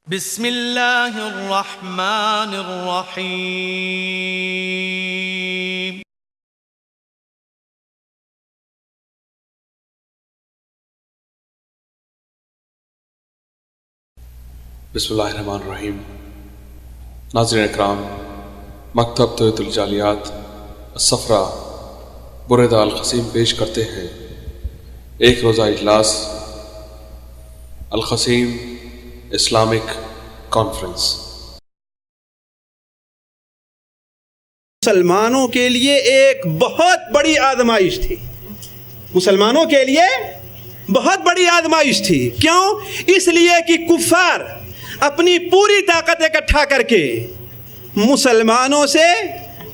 بسم اللہ الرحمن الرحیم بسم اللہ الرحمن الرحیم۔ ناظرین اکرام، مکتب توحید الجالیات الصفرا بریدہ القصیم پیش کرتے ہیں ایک روزہ اجلاس القصیم اسلامک کانفرنس۔ مسلمانوں کے لیے ایک بہت بڑی آزمائش تھی، مسلمانوں کے لیے بہت بڑی آزمائش تھی۔ کیوں؟ اس لیے کہ کفار اپنی پوری طاقت اکٹھا کر کے مسلمانوں سے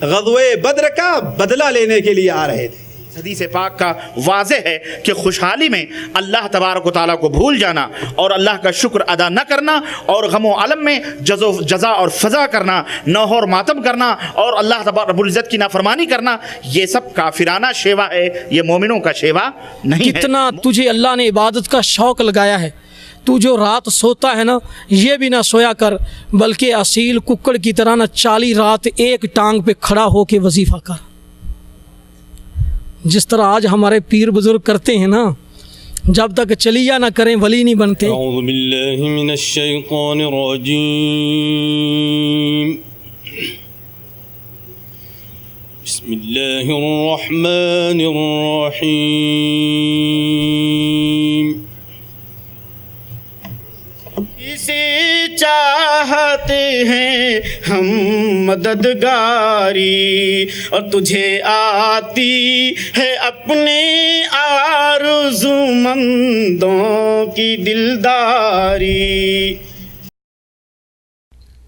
غزوہ بدر کا بدلہ لینے کے لیے آ رہے تھے۔ حدیث پاک کا واضح ہے کہ خوشحالی میں اللہ تبارک و تعالیٰ کو بھول جانا اور اللہ کا شکر ادا نہ کرنا اور غم و علم میں جزا اور فضا کرنا، نوح اور ماتم کرنا اور اللہ تبارک رب العزت کی نافرمانی کرنا، یہ سب کافرانہ شیوا ہے، یہ مومنوں کا شیوا نہیں ہے۔ کتنا تجھے اللہ نے عبادت کا شوق لگایا ہے، تو جو رات سوتا ہے نا، یہ بھی نہ سویا کر، بلکہ اصیل ککڑ کی طرح نہ 40 رات ایک ٹانگ پہ کھڑا ہو کے وظیفہ کر، جس طرح آج ہمارے پیر بزرگ کرتے ہیں نا۔ جب تک چلیہ نہ کریں ولی نہیں بنتے۔ اعوذ باللہ من الشیطان الرجیم، بسم اللہ الرحمن الرحیم۔ اسے چاہتے ہیں ہم مددگاری اور تجھے آتی ہے اپنے آرزومندوں کی دلداری۔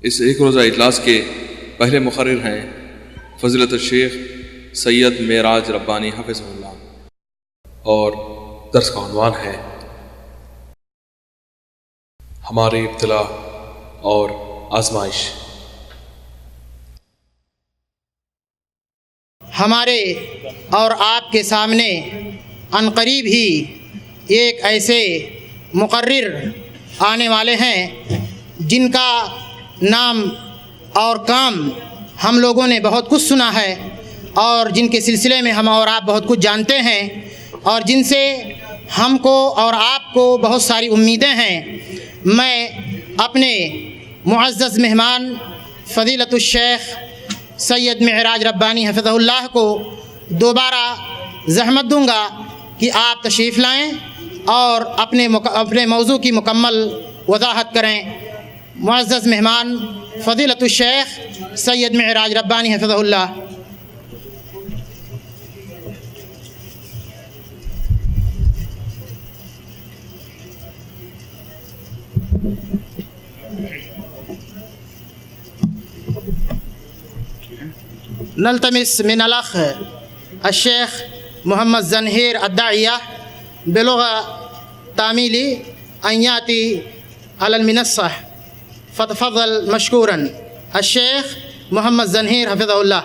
اس ایک روزہ اجلاس کے پہلے مقرر ہیں فضیلت الشیخ سید معراج ربانی حفظہ اللہ، اور درس کا عنوان ہے ہماری ابتلا اور آزمائش۔ ہمارے اور آپ کے سامنے عنقریب ہی ایک ایسے مقرر آنے والے ہیں جن کا نام اور کام ہم لوگوں نے بہت کچھ سنا ہے، اور جن کے سلسلے میں ہم اور آپ بہت کچھ جانتے ہیں، اور جن سے ہم کو اور آپ کو بہت ساری امیدیں ہیں۔ میں اپنے معزز مہمان فضیلت الشیخ سید معراج ربانی حفظہ اللہ کو دوبارہ زحمت دوں گا کہ آپ تشریف لائیں اور اپنے موضوع کی مکمل وضاحت کریں۔ معزز مہمان فضیلت الشیخ سید معراج ربانی حفظہ اللہ۔ نلتمس من الأخ الشيخ محمد زنهير الداعية بلغة تاميلي أن يأتي على المنصة، فتفضل مشكورا الشيخ محمد زنهير حفظه الله۔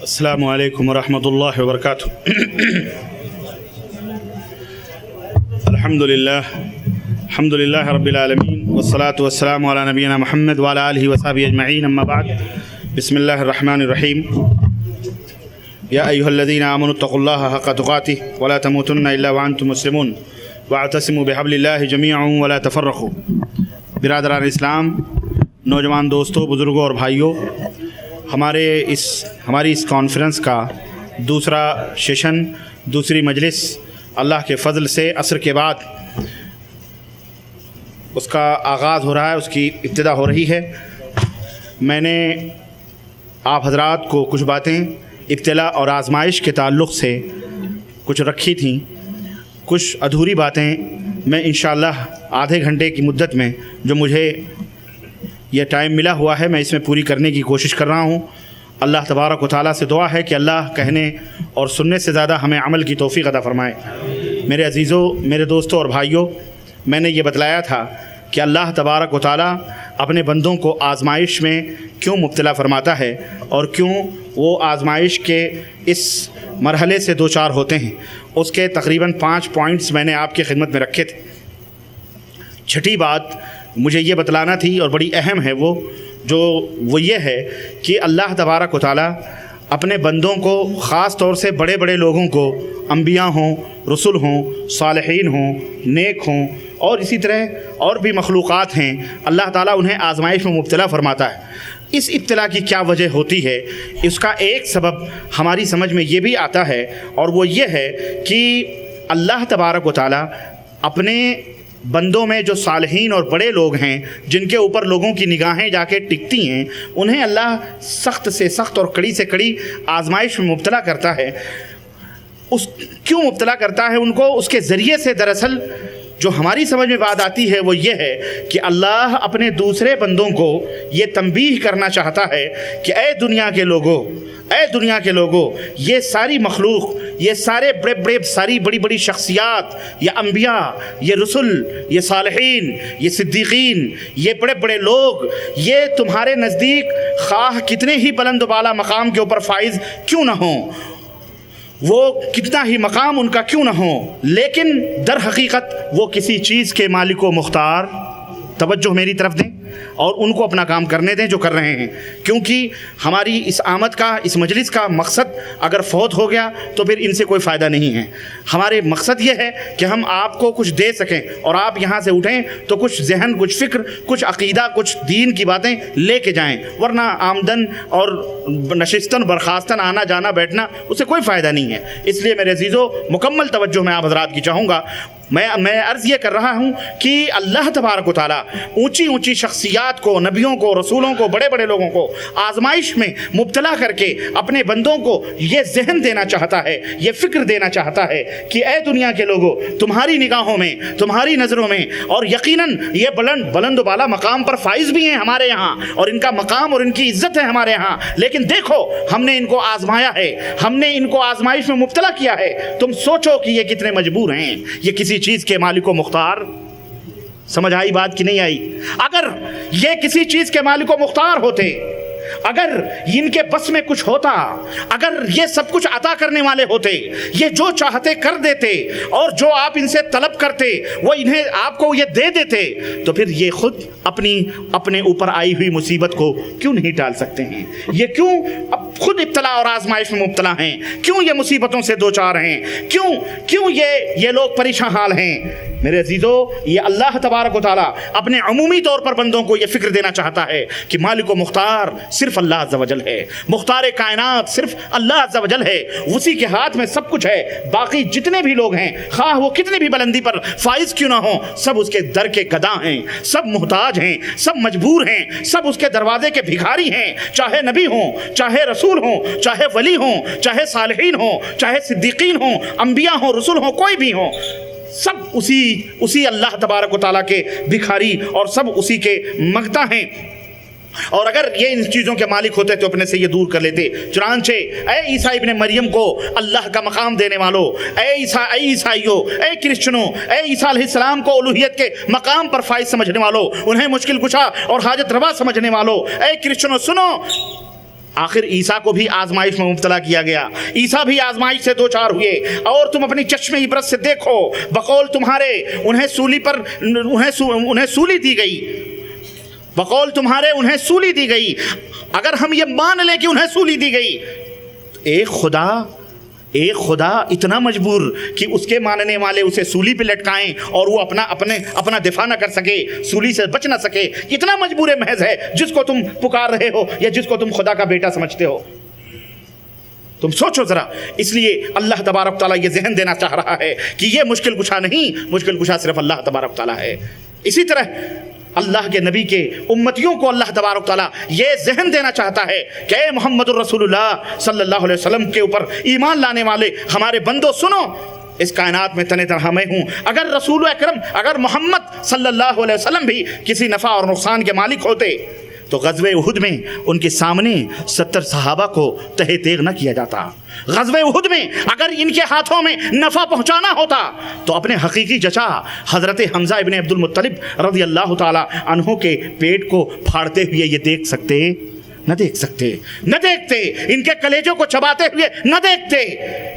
السلام علیکم ورحمۃ اللہ وبرکاتہ۔ الحمد للہ رب العالمین، والصلاة والسلام علی نبینا محمد وعلی آلہ وصحبہ اجمعین، اما بعد۔ بسم اللہ الرحمن الرحیم۔ یا ایھا الذین آمنوا اتقوا اللہ حق تقاتہ ولا تموتن الا وانتم مسلمون واعتصموا بحبل اللہ جمیعا ولا تفرقوا۔ برادران اسلام، نوجوان دوستوں، بزرگوں اور بھائیوں، ہماری اس کانفرنس کا دوسرا سیشن، دوسری مجلس اللہ کے فضل سے عصر کے بعد اس کا آغاز ہو رہا ہے، اس کی ابتدا ہو رہی ہے۔ میں نے آپ حضرات کو کچھ باتیں ابتلا اور آزمائش کے تعلق سے کچھ رکھی تھیں، کچھ ادھوری باتیں میں انشاءاللہ آدھے گھنٹے کی مدت میں جو مجھے یہ ٹائم ملا ہوا ہے، میں اس میں پوری کرنے کی کوشش کر رہا ہوں۔ اللہ تبارک و تعالیٰ سے دعا ہے کہ اللہ کہنے اور سننے سے زیادہ ہمیں عمل کی توفیق عطا فرمائے۔ میرے عزیزوں، میرے دوستوں اور بھائیوں، میں نے یہ بتلایا تھا کہ اللہ تبارک و تعالیٰ اپنے بندوں کو آزمائش میں کیوں مبتلا فرماتا ہے اور کیوں وہ آزمائش کے اس مرحلے سے دو چار ہوتے ہیں، اس کے تقریباً 5 پوائنٹس میں نے آپ کی خدمت میں رکھے تھے۔ چھٹی بات مجھے یہ بتلانا تھی اور بڑی اہم ہے وہ یہ ہے کہ اللہ تبارک و تعالیٰ اپنے بندوں کو، خاص طور سے بڑے بڑے لوگوں کو، انبیاء ہوں، رسل ہوں، صالحین ہوں، نیک ہوں، اور اسی طرح اور بھی مخلوقات ہیں، اللہ تعالیٰ انہیں آزمائش میں مبتلا فرماتا ہے۔ اس ابتلا کی کیا وجہ ہوتی ہے؟ اس کا ایک سبب ہماری سمجھ میں یہ بھی آتا ہے، اور وہ یہ ہے کہ اللہ تبارک و تعالیٰ اپنے بندوں میں جو صالحین اور بڑے لوگ ہیں، جن کے اوپر لوگوں کی نگاہیں جا کے ٹکتی ہیں، انہیں اللہ سخت سے سخت اور کڑی سے کڑی آزمائش میں مبتلا کرتا ہے۔ کیوں مبتلا کرتا ہے ان کو؟ اس کے ذریعے سے دراصل جو ہماری سمجھ میں بات آتی ہے وہ یہ ہے کہ اللہ اپنے دوسرے بندوں کو یہ تنبیہ کرنا چاہتا ہے کہ اے دنیا کے لوگوں، یہ ساری مخلوق، یہ ساری بڑی بڑی شخصیات، یہ انبیاء، یہ رسل، یہ صالحین، یہ صدیقین، یہ بڑے بڑے لوگ، یہ تمہارے نزدیک خواہ کتنے ہی بلند و بالا مقام کے اوپر فائز کیوں نہ ہوں، وہ کتنا ہی مقام ان کا کیوں نہ ہو، لیکن در حقیقت وہ کسی چیز کے مالک و مختار، توجہ میری طرف دیں اور ان کو اپنا کام کرنے دیں جو کر رہے ہیں، کیونکہ ہماری اس آمد کا، اس مجلس کا مقصد اگر فوت ہو گیا تو پھر ان سے کوئی فائدہ نہیں ہے۔ ہمارے مقصد یہ ہے کہ ہم آپ کو کچھ دے سکیں اور آپ یہاں سے اٹھیں تو کچھ ذہن، کچھ فکر، کچھ عقیدہ، کچھ دین کی باتیں لے کے جائیں، ورنہ آمدن اور نشستن برخاستن، آنا جانا بیٹھنا، اس سے کوئی فائدہ نہیں ہے۔ اس لیے میرے عزیزو، مکمل توجہ میں آپ حضرات کی چاہوں گا۔ میں عرض یہ کر رہا ہوں کہ اللہ تبارک و تعالیٰ اونچی اونچی شخصیات کو، نبیوں کو، رسولوں کو، بڑے بڑے لوگوں کو آزمائش میں مبتلا کر کے اپنے بندوں کو یہ ذہن دینا چاہتا ہے، یہ فکر دینا چاہتا ہے کہ اے دنیا کے لوگوں، تمہاری نگاہوں میں، تمہاری نظروں میں، اور یقیناً یہ بلند و بالا مقام پر فائز بھی ہیں ہمارے یہاں، اور ان کا مقام اور ان کی عزت ہے ہمارے یہاں، لیکن دیکھو ہم نے ان کو آزمایا ہے، ہم نے ان کو آزمائش میں مبتلا کیا ہے۔ تم سوچو کہ یہ کتنے مجبور ہیں، یہ کسی چیز کے مالک و مختار۔ سمجھ آئی بات کہ نہیں آئی؟ اگر یہ کسی چیز کے مالک و مختار ہوتے، اگر ان کے بس میں کچھ ہوتا، اگر یہ سب کچھ عطا کرنے والے ہوتے، یہ جو چاہتے کر دیتے، اور جو آپ ان سے طلب کرتے وہ انہیں آپ کو یہ دے دیتے، تو پھر یہ خود اپنے اوپر آئی ہوئی مصیبت کو کیوں نہیں ٹال سکتے ہیں؟ یہ کیوں خود ابتلا اور آزمائش میں مبتلا ہیں؟ کیوں یہ مصیبتوں سے دو چار ہیں؟ کیوں یہ لوگ پریشان حال ہیں؟ میرے عزیزو، یہ اللہ تبارک و تعالیٰ اپنے عمومی طور پر بندوں کو یہ فکر دینا چاہتا ہے کہ مالک و مختار صرف اللہ عز و جل ہے، مختار کائنات صرف اللہ عز و جل ہے، اسی کے ہاتھ میں سب کچھ ہے۔ باقی جتنے بھی لوگ ہیں، خواہ وہ کتنی بھی بلندی پر فائز کیوں نہ ہوں، سب اس کے در کے گداں ہیں، سب محتاج ہیں، سب مجبور ہیں، سب اس کے دروازے کے بھکاری ہیں، چاہے نبی ہوں، چاہے رسول ہوں، چاہے ولی ہوں، چاہے صالحین ہوں، چاہے صدیقین ہوں، انبیاء ہوں، رسول ہوں، کوئی بھی ہوں، سب اسی اللہ تبارک و تعالیٰ کے بھکاری اور سب اسی کے منگتا ہیں۔ اور اگر یہ ان چیزوں کے مالک ہوتے تو اپنے سے یہ دور کر لیتے۔ چنانچہ اے عیسیٰ ابن مریم کو اللہ کا مقام دینے والوں، اے عیسائیوں، اے کرسچنوں، اے عیسیٰ علیہ السلام کو الوہیت کے مقام پر فائز سمجھنے والوں، انہیں مشکل کشا اور حاجت روا سمجھنے والوں، اے کرسچنوں سنو، آخر عیسیٰ کو بھی آزمائش میں مبتلا کیا گیا، عیسیٰ بھی آزمائش سے دو چار ہوئے، اور تم اپنی چشم عبرت سے دیکھو، بقول تمہارے انہیں سولی دی گئی، بقول تمہارے انہیں سولی دی گئی۔ اگر ہم یہ مان لیں کہ انہیں سولی دی گئی، ایک خدا اتنا مجبور کہ اس کے ماننے والے اسے سولی پہ لٹکائیں اور وہ اپنا دفاع نہ کر سکے، سولی سے بچ نہ سکے، اتنا مجبور محض ہے جس کو تم پکار رہے ہو یا جس کو تم خدا کا بیٹا سمجھتے ہو۔ تم سوچو ذرا۔ اس لیے اللہ تبارک تعالیٰ یہ ذہن دینا چاہ رہا ہے کہ یہ مشکل کشا نہیں، مشکل کشا صرف اللہ تبارک تعالیٰ ہے۔ اسی طرح اللہ کے نبی کے امتیوں کو اللہ تبارک تعالیٰ یہ ذہن دینا چاہتا ہے کہ اے محمد الرسول اللہ صلی اللہ علیہ وسلم کے اوپر ایمان لانے والے ہمارے بندوں، سنو، اس کائنات میں تنہ تنہا میں ہوں۔ اگر رسول اکرم، اگر محمد صلی اللہ علیہ وسلم بھی کسی نفع اور نقصان کے مالک ہوتے تو غزوہ احد میں ان کے سامنے 70 صحابہ کو تہہ تیغ نہ کیا جاتا۔ غزوہ احد میں اگر ان کے ہاتھوں میں نفع پہنچانا ہوتا تو اپنے حقیقی چچا حضرت حمزہ ابن عبد المطلب رضی اللہ تعالی عنہ کے پیٹ کو پھاڑتے ہوئے یہ دیکھ سکتے؟ نہ دیکھ سکتے، نہ دیکھتے، ان کے کلیجوں کو چباتے ہوئے نہ دیکھتے۔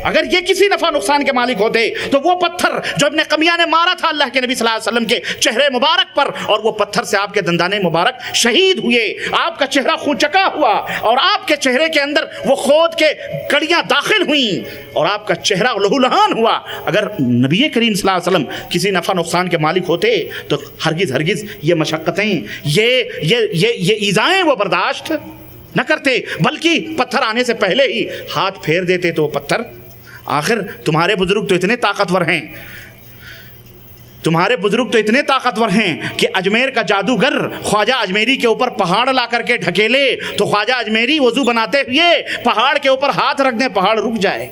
اگر یہ کسی نفع نقصان کے مالک ہوتے تو وہ پتھر جو ابن قمیہ نے مارا تھا اللہ کے نبی صلی اللہ علیہ وسلم کے چہرے مبارک پر، اور وہ پتھر سے آپ کے دندان مبارک شہید ہوئے، آپ کا چہرہ خون چکا ہوا، اور آپ کے چہرے کے اندر وہ خود کے کڑیاں داخل ہوئیں اور آپ کا چہرہ لہو لہان ہوا۔ اگر نبی کریم صلی اللہ علیہ وسلم کسی نفع نقصان کے مالک ہوتے تو ہرگز یہ مشقتیں، یہ ایذائیں وہ برداشت نہ کرتے، بلکہ پتھر آنے سے پہلے ہی ہاتھ پھیر دیتے تو وہ پتھر۔ آخر تمہارے بزرگ تو اتنے طاقتور ہیں، تمہارے بزرگ تو اتنے طاقتور ہیں کہ اجمیر کا جادوگر خواجہ اجمیری کے اوپر پہاڑ لا کر کے ڈھکیلے تو خواجہ اجمیری وضو بناتے ہوئے پہاڑ کے اوپر ہاتھ رکھ دیں، پہاڑ رک جائے۔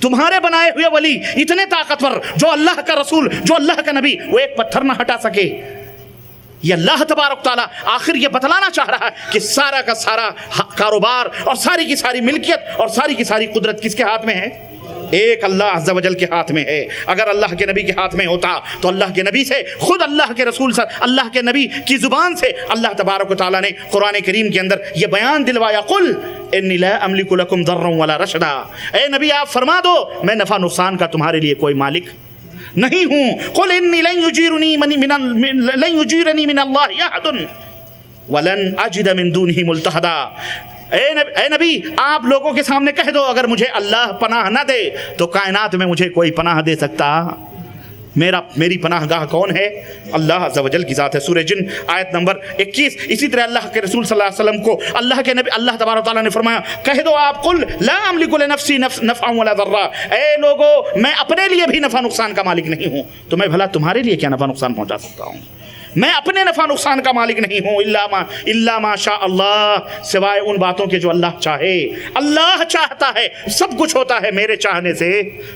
تمہارے بنائے ہوئے ولی اتنے طاقتور، جو اللہ کا رسول، جو اللہ کا نبی، وہ ایک پتھر نہ ہٹا سکے۔ یہ اللہ تبارک تعالیٰ آخر یہ بتلانا چاہ رہا ہے کہ سارا کا سارا کاروبار اور ساری کی ساری ملکیت اور ساری کی ساری قدرت کس کے ہاتھ میں ہے؟ ایک اللہ عز و جل کے ہاتھ میں ہے۔ اگر اللہ کے نبی کے ہاتھ میں ہوتا تو اللہ کے نبی سے، خود اللہ کے رسول سے، اللہ کے نبی کی زبان سے اللہ تبارک و تعالیٰ نے قرآن کریم کے اندر یہ بیان دلوایا، قل انی لا املک لکم ضرا ولا رشدا، اے نبی آپ فرما دو میں نفع نقصان کا تمہارے لیے کوئی مالک نہیں ہوں۔ قل انی لن یجیرنی من اللہ احد ولن اجد من دونہ ملتحدا، اے نبی آپ لوگوں کے سامنے کہہ دو اگر مجھے اللہ پناہ نہ دے تو کائنات میں مجھے کوئی پناہ دے سکتا؟ میری پناہ گاہ کون ہے؟ اللہ عز و جل کی ذات ہے۔ سورہ جن آیت نمبر 21۔ اسی طرح اللہ کے رسول صلی اللہ علیہ وسلم کو اللہ کے نبی اللہ تبارک و تعالیٰ نے فرمایا کہہ دو آپ، قل لا املک لنفسی نفعا ولا ضرا، اے لوگو میں اپنے لیے بھی نفع نقصان کا مالک نہیں ہوں تو میں بھلا تمہارے لیے کیا نفع نقصان پہنچا سکتا ہوں؟ میں اپنے نفع نقصان کا مالک نہیں ہوں، الا ما شاء اللہ، سوائے ان باتوں کے جو اللہ چاہے۔ اللہ چاہتا ہے سب کچھ ہوتا ہے، میرے چاہنے سے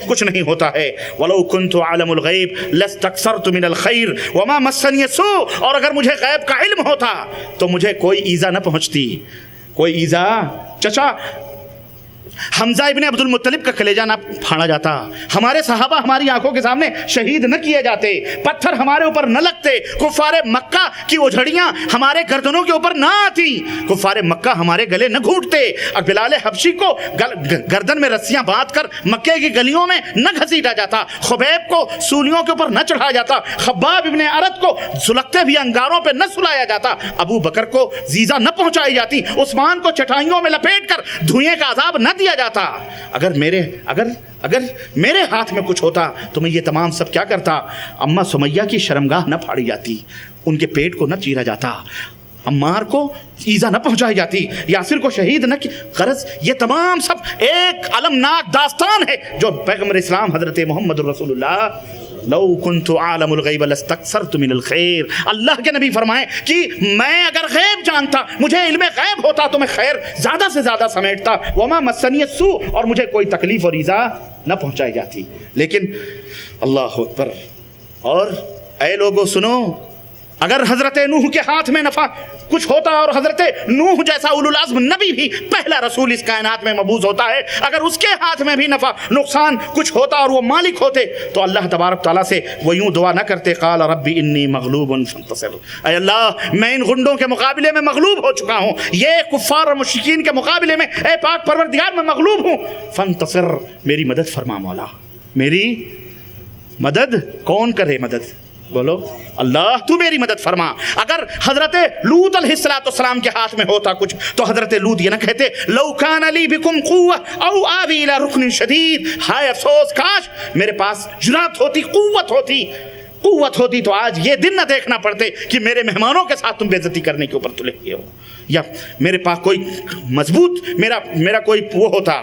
کچھ نہیں ہوتا ہے۔ وَلَوْ كُنْتُ أَعْلَمُ الْغَيْبَ لَاسْتَكْثَرْتُ مِنَ الْخَيْرِ وَمَا مَسَّنِيَ السُّوءُ، اور اگر مجھے غیب کا علم ہوتا تو مجھے کوئی ایذا نہ پہنچتی، کوئی ایذا۔ چچا حمزہ ابن عبد المطلب کا کلیجہ نہ پھاڑا جاتا، ہمارے صحابہ ہماری آنکھوں کے سامنے شہید نہ کیے جاتے، پتھر ہمارے اوپر نہ لگتے، کفار مکہ کی اجھڑیاں ہمارے گردنوں کے اوپر نہ آتی، کفار مکہ ہمارے گلے نہ گھونٹتے، اور بلال حبشی کو گردن میں رسیاں باندھ کر مکے کی گلیوں میں نہ گھسیٹا جاتا، خبیب کو سولیوں کے اوپر نہ چڑھایا جاتا، خباب ابن ارد کو سلگتے ہوئے انگاروں پہ نہ سلایا جاتا، ابو بکر کو زیزہ نہ پہنچائی جاتی، عثمان کو چٹائیوں میں لپیٹ کر دھوئیں کا عذاب نہ دیا جاتا۔ اگر میرے ہاتھ میں کچھ ہوتا تو میں یہ تمام سب کیا کرتا؟ اماں سمیہ کی شرمگاہ نہ پھاڑی جاتی، ان کے پیٹ کو نہ چیرا جاتا، عمار کو ایذا نہ پہنچائی جاتی، یاسر کو شہید نہ کی۔ غرض یہ تمام سب ایک المناک داستان ہے جو پیغمبر اسلام حضرت محمد رسول اللہ لو کنت عالم الغیب لاستکثرت من الخیر، اللہ کے نبی فرمائیں کہ میں اگر غیب جانتا، مجھے علم غیب ہوتا تو میں خیر زیادہ سے زیادہ سمیٹتا، وما مسنی السوء، اور مجھے کوئی تکلیف اور ایذا نہ پہنچائی جاتی۔ لیکن اللہ اکبر، اور اے لوگوں سنو، اگر حضرت نوح کے ہاتھ میں نفع کچھ ہوتا اور حضرت نوح جیسا اولو العزم نبی بھی پہلا رسول اس کائنات میں مبعوث ہوتا ہے، اگر اس کے ہاتھ میں بھی نفع نقصان کچھ ہوتا اور وہ مالک ہوتے تو اللہ تبارک تعالیٰ سے وہ یوں دعا نہ کرتے قال رب انی مغلوب فانتصر، اے اللہ میں ان غنڈوں کے مقابلے میں مغلوب ہو چکا ہوں، یہ کفار اور مشرکین کے مقابلے میں اے پاک پروردگار میں مغلوب ہوں، فانتصر میری مدد فرما مولا، میری مدد کون کرے؟ مدد بولو اللہ، تو میری مدد فرما۔ اگر حضرت لوط علیہ السلام کے ہاتھ میں ہوتا کچھ تو حضرت لوط یہ نہ کہتے لو کان لی بکم قوہ او آوی الی رکن شدید، ہائے افسوس کاش میرے پاس جرات ہوتی، قوت ہوتی تو آج یہ دن نہ دیکھنا پڑتے کہ میرے مہمانوں کے ساتھ تم بے عزتی کرنے کے اوپر تلے ہوئے ہو، یا میرے پاس کوئی مضبوط میرا کوئی وہ ہوتا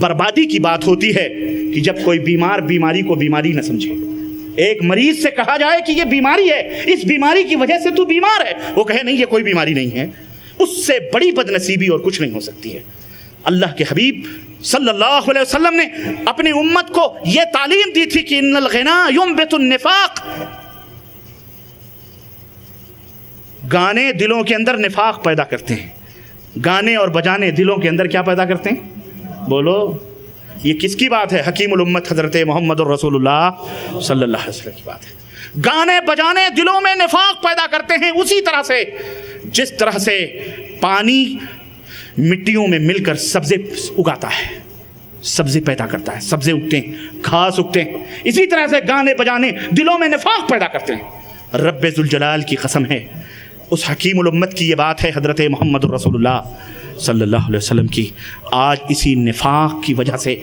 بربادی کی بات ہوتی ہے کہ جب کوئی بیمار بیماری کو بیماری نہ سمجھے. ایک مریض سے کہا جائے کہ یہ بیماری ہے, اس بیماری کی وجہ سے تو بیمار ہے, وہ کہے نہیں یہ کوئی بیماری نہیں ہے, اس سے بڑی بدنصیبی اور کچھ نہیں ہو سکتی ہے. اللہ کے حبیب صلی اللہ علیہ وسلم نے اپنی امت کو یہ تعلیم دی تھی کہ ان الغنا ينبت النفاق. گانے دلوں کے اندر نفاق پیدا کرتے ہیں. گانے اور بجانے دلوں کے اندر کیا پیدا کرتے ہیں؟ بولو, یہ کس کی بات ہے؟ حکیم الامت حضرت محمد الرسول اللہ صلی اللہ علیہ وسلم کی بات ہے. گانے بجانے دلوں میں نفاق پیدا کرتے ہیں, اسی طرح سے جس طرح سے پانی مٹیوں میں مل کر سبزے اگاتا ہے, سبزے پیدا کرتا ہے, سبزے اگتے ہیں, گھاس اگتے ہیں, اسی طرح سے گانے بجانے دلوں میں نفاق پیدا کرتے ہیں. رب ذوالجلال کی قسم ہے, اس حکیم الامت کی یہ بات ہے حضرت محمد الرسول اللہ صلی اللہ علیہ وسلم کی, آج اسی نفاق کی وجہ سے,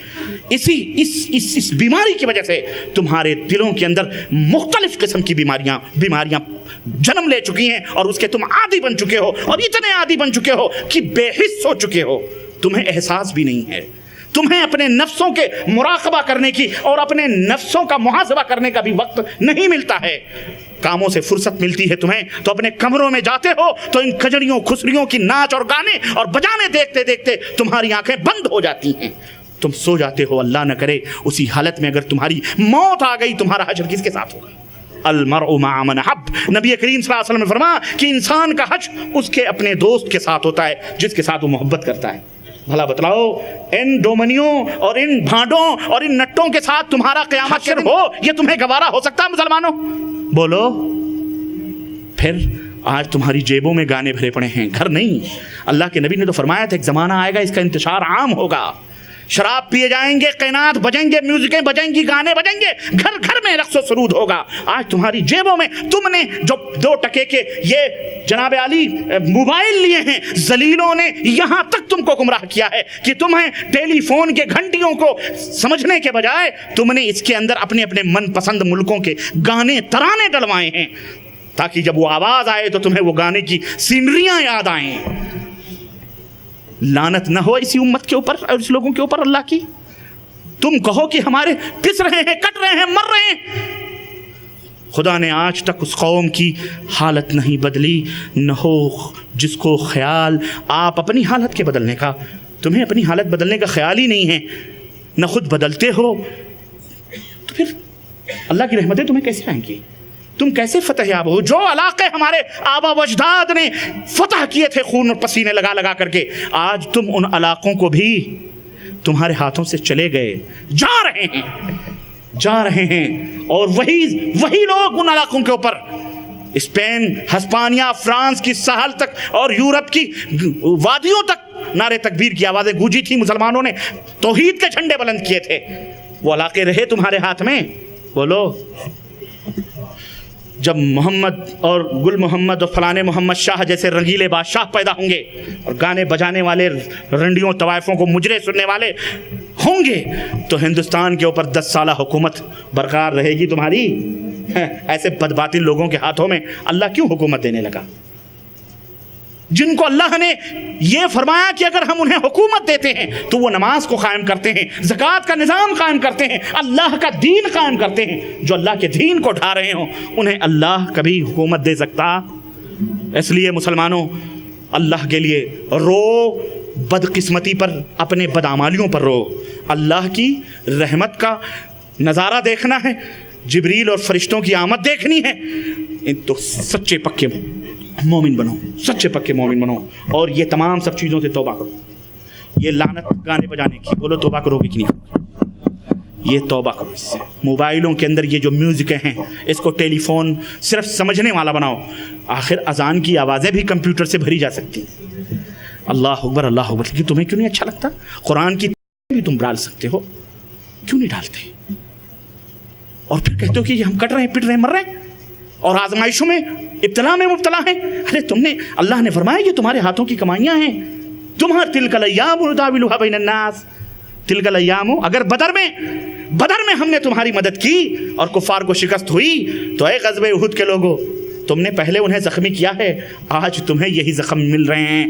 اس بیماری کی وجہ سے تمہارے دلوں کے اندر مختلف قسم کی بیماریاں جنم لے چکی ہیں, اور اس کے تم عادی بن چکے ہو, اور اتنے عادی بن چکے ہو کہ بے حس ہو چکے ہو. تمہیں احساس بھی نہیں ہے, تمہیں اپنے نفسوں کے مراقبہ کرنے کی اور اپنے نفسوں کا محاسبہ کرنے کا بھی وقت نہیں ملتا ہے. کاموں سے فرصت ملتی ہے تمہیں تو اپنے کمروں میں جاتے ہو تو ان کجڑیوں خسریوں کی ناچ اور گانے اور بجانے دیکھتے دیکھتے تمہاری آنکھیں بند ہو جاتی ہیں, تم سو جاتے ہو. اللہ نہ کرے اسی حالت میں اگر تمہاری موت آ گئی, تمہارا حشر کس کے ساتھ ہوگا؟ المرء مع من حب. نبی کریم صلی اللہ علیہ وسلم نے فرمایا کہ انسان کا حشر اس کے اپنے دوست کے ساتھ ہوتا ہے جس کے ساتھ وہ محبت کرتا ہے. بھلا بتلاؤ, ان ڈومنیوں اور ان بھانڈوں اور ان نٹوں کے ساتھ تمہارا قیامت کے دن ہو, یہ تمہیں گوارا ہو سکتا ہے مسلمانوں؟ بولو. پھر آج تمہاری جیبوں میں گانے بھرے پڑے ہیں, گھر نہیں. اللہ کے نبی نے تو فرمایا تھا ایک زمانہ آئے گا اس کا انتشار عام ہوگا, شراب پیے جائیں گے, قینات بجیں گے, میوزکیں بجیں گی, گانے بجیں گے, گھر گھر میں رقص و سرود ہوگا. آج تمہاری جیبوں میں تم نے جو 2 ٹکے کے یہ جناب علی موبائل لیے ہیں, ذلیلوں نے یہاں تک تم کو گمراہ کیا ہے کہ تمہیں ٹیلی فون کے گھنٹیوں کو سمجھنے کے بجائے تم نے اس کے اندر اپنے اپنے من پسند ملکوں کے گانے ترانے ڈلوائے ہیں تاکہ جب وہ آواز آئے تو تمہیں وہ گانے کی سینریاں یاد آئیں. لعنت نہ ہو اسی امت کے اوپر اور اس لوگوں کے اوپر اللہ کی. تم کہو کہ ہمارے پس رہے ہیں, کٹ رہے ہیں, مر رہے ہیں. خدا نے آج تک اس قوم کی حالت نہیں بدلی. نہ ہو جس کو خیال آپ اپنی حالت کے بدلنے کا, تمہیں اپنی حالت بدلنے کا خیال ہی نہیں ہے, نہ خود بدلتے ہو, تو پھر اللہ کی رحمتیں تمہیں کیسے آئیں گی؟ تم کیسے فتح یاب ہو؟ جو علاقے ہمارے آبا و اجداد نے فتح کیے تھے خون اور پسینے لگا لگا کر کے, آج تم ان علاقوں کو بھی تمہارے ہاتھوں سے چلے گئے, جا رہے ہیں. اور وہی لوگ ان علاقوں کے اوپر, اسپین, ہسپانیہ, فرانس کی ساحل تک اور یورپ کی وادیوں تک نعرے تکبیر کی آوازیں گونجی تھی. مسلمانوں نے توحید کے جھنڈے بلند کیے تھے. وہ علاقے رہے تمہارے ہاتھ میں. بولو, جب محمد اور گل محمد اور فلانے محمد شاہ جیسے رنگیلے بادشاہ پیدا ہوں گے اور گانے بجانے والے رنڈیوں طوائفوں کو مجرے سننے والے ہوں گے تو ہندوستان کے اوپر 10 سالہ حکومت برقرار رہے گی تمہاری. ایسے بدباطل لوگوں کے ہاتھوں میں اللہ کیوں حکومت دینے لگا؟ جن کو اللہ نے یہ فرمایا کہ اگر ہم انہیں حکومت دیتے ہیں تو وہ نماز کو قائم کرتے ہیں, زکوٰۃ کا نظام قائم کرتے ہیں, اللہ کا دین قائم کرتے ہیں. جو اللہ کے دین کو ڈھا رہے ہوں انہیں اللہ کبھی حکومت دے سکتا؟ اس لیے مسلمانوں, اللہ کے لیے رو, بدقسمتی پر, اپنے بدعمالیوں پر رو. اللہ کی رحمت کا نظارہ دیکھنا ہے, جبریل اور فرشتوں کی آمد دیکھنی ہے تو سچے پکے مومن بنو, سچے پکے مومن بنو, اور یہ تمام سب چیزوں سے توبہ کرو. یہ لعنت گانے بجانے کی, بولو توبہ کرو گے کہ نہیں؟ یہ توبہ کرو اس سے. موبائلوں کے اندر یہ جو میوزک ہیں اس کو ٹیلی فون صرف سمجھنے والا بناؤ. آخر اذان کی آوازیں بھی کمپیوٹر سے بھری جا سکتی. اللہ اکبر, اللہ اکبر. لیکن تمہیں کیوں نہیں اچھا لگتا؟ قرآن کی بھی تم ڈال سکتے ہو, کیوں نہیں ڈالتے؟ اور پھر کہتے ہو کہ ہم کٹ رہے ہیں, پٹ رہے ہیں, مر رہے ہیں اور آزمائشوں میں ابتلا میں مبتلا ہیں. ارے تم نے, اللہ نے فرمایا یہ تمہارے ہاتھوں کی کمائیاں ہیں. تمہارے تلک الایام نداولها بین الناس, تلک الایام. اگر بدر میں ہم نے تمہاری مدد کی اور کفار کو شکست ہوئی تو اے غزوہ احد کے لوگوں, تم نے پہلے انہیں زخمی کیا ہے, آج تمہیں یہی زخم مل رہے ہیں.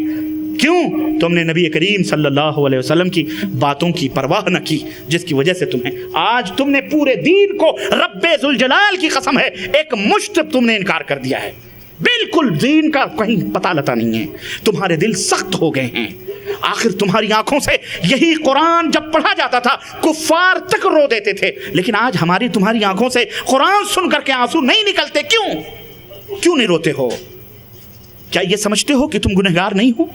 کیوں؟ تم نے نبی کریم صلی اللہ علیہ وسلم کی باتوں کی پرواہ نہ کی، جس کی وجہ سے تمہیں آج تم نے پورے دین کو رب ذوالجلال کی قسم ہے ایک مشت تم نے انکار کر دیا ہے، بالکل دین کا کہیں پتہ لتا نہیں ہے، تمہارے دل سخت ہو گئے ہیں۔ آخر تمہاری آنکھوں سے یہی قرآن جب پڑھا جاتا تھا کفار تک رو دیتے تھے، لیکن آج تمہاری آنکھوں سے قرآن سن کر کے آنسو نہیں نکلتے، کیوں نہیں روتے ہو؟ کیا یہ سمجھتے ہو کہ تم گنہگار نہیں ہو؟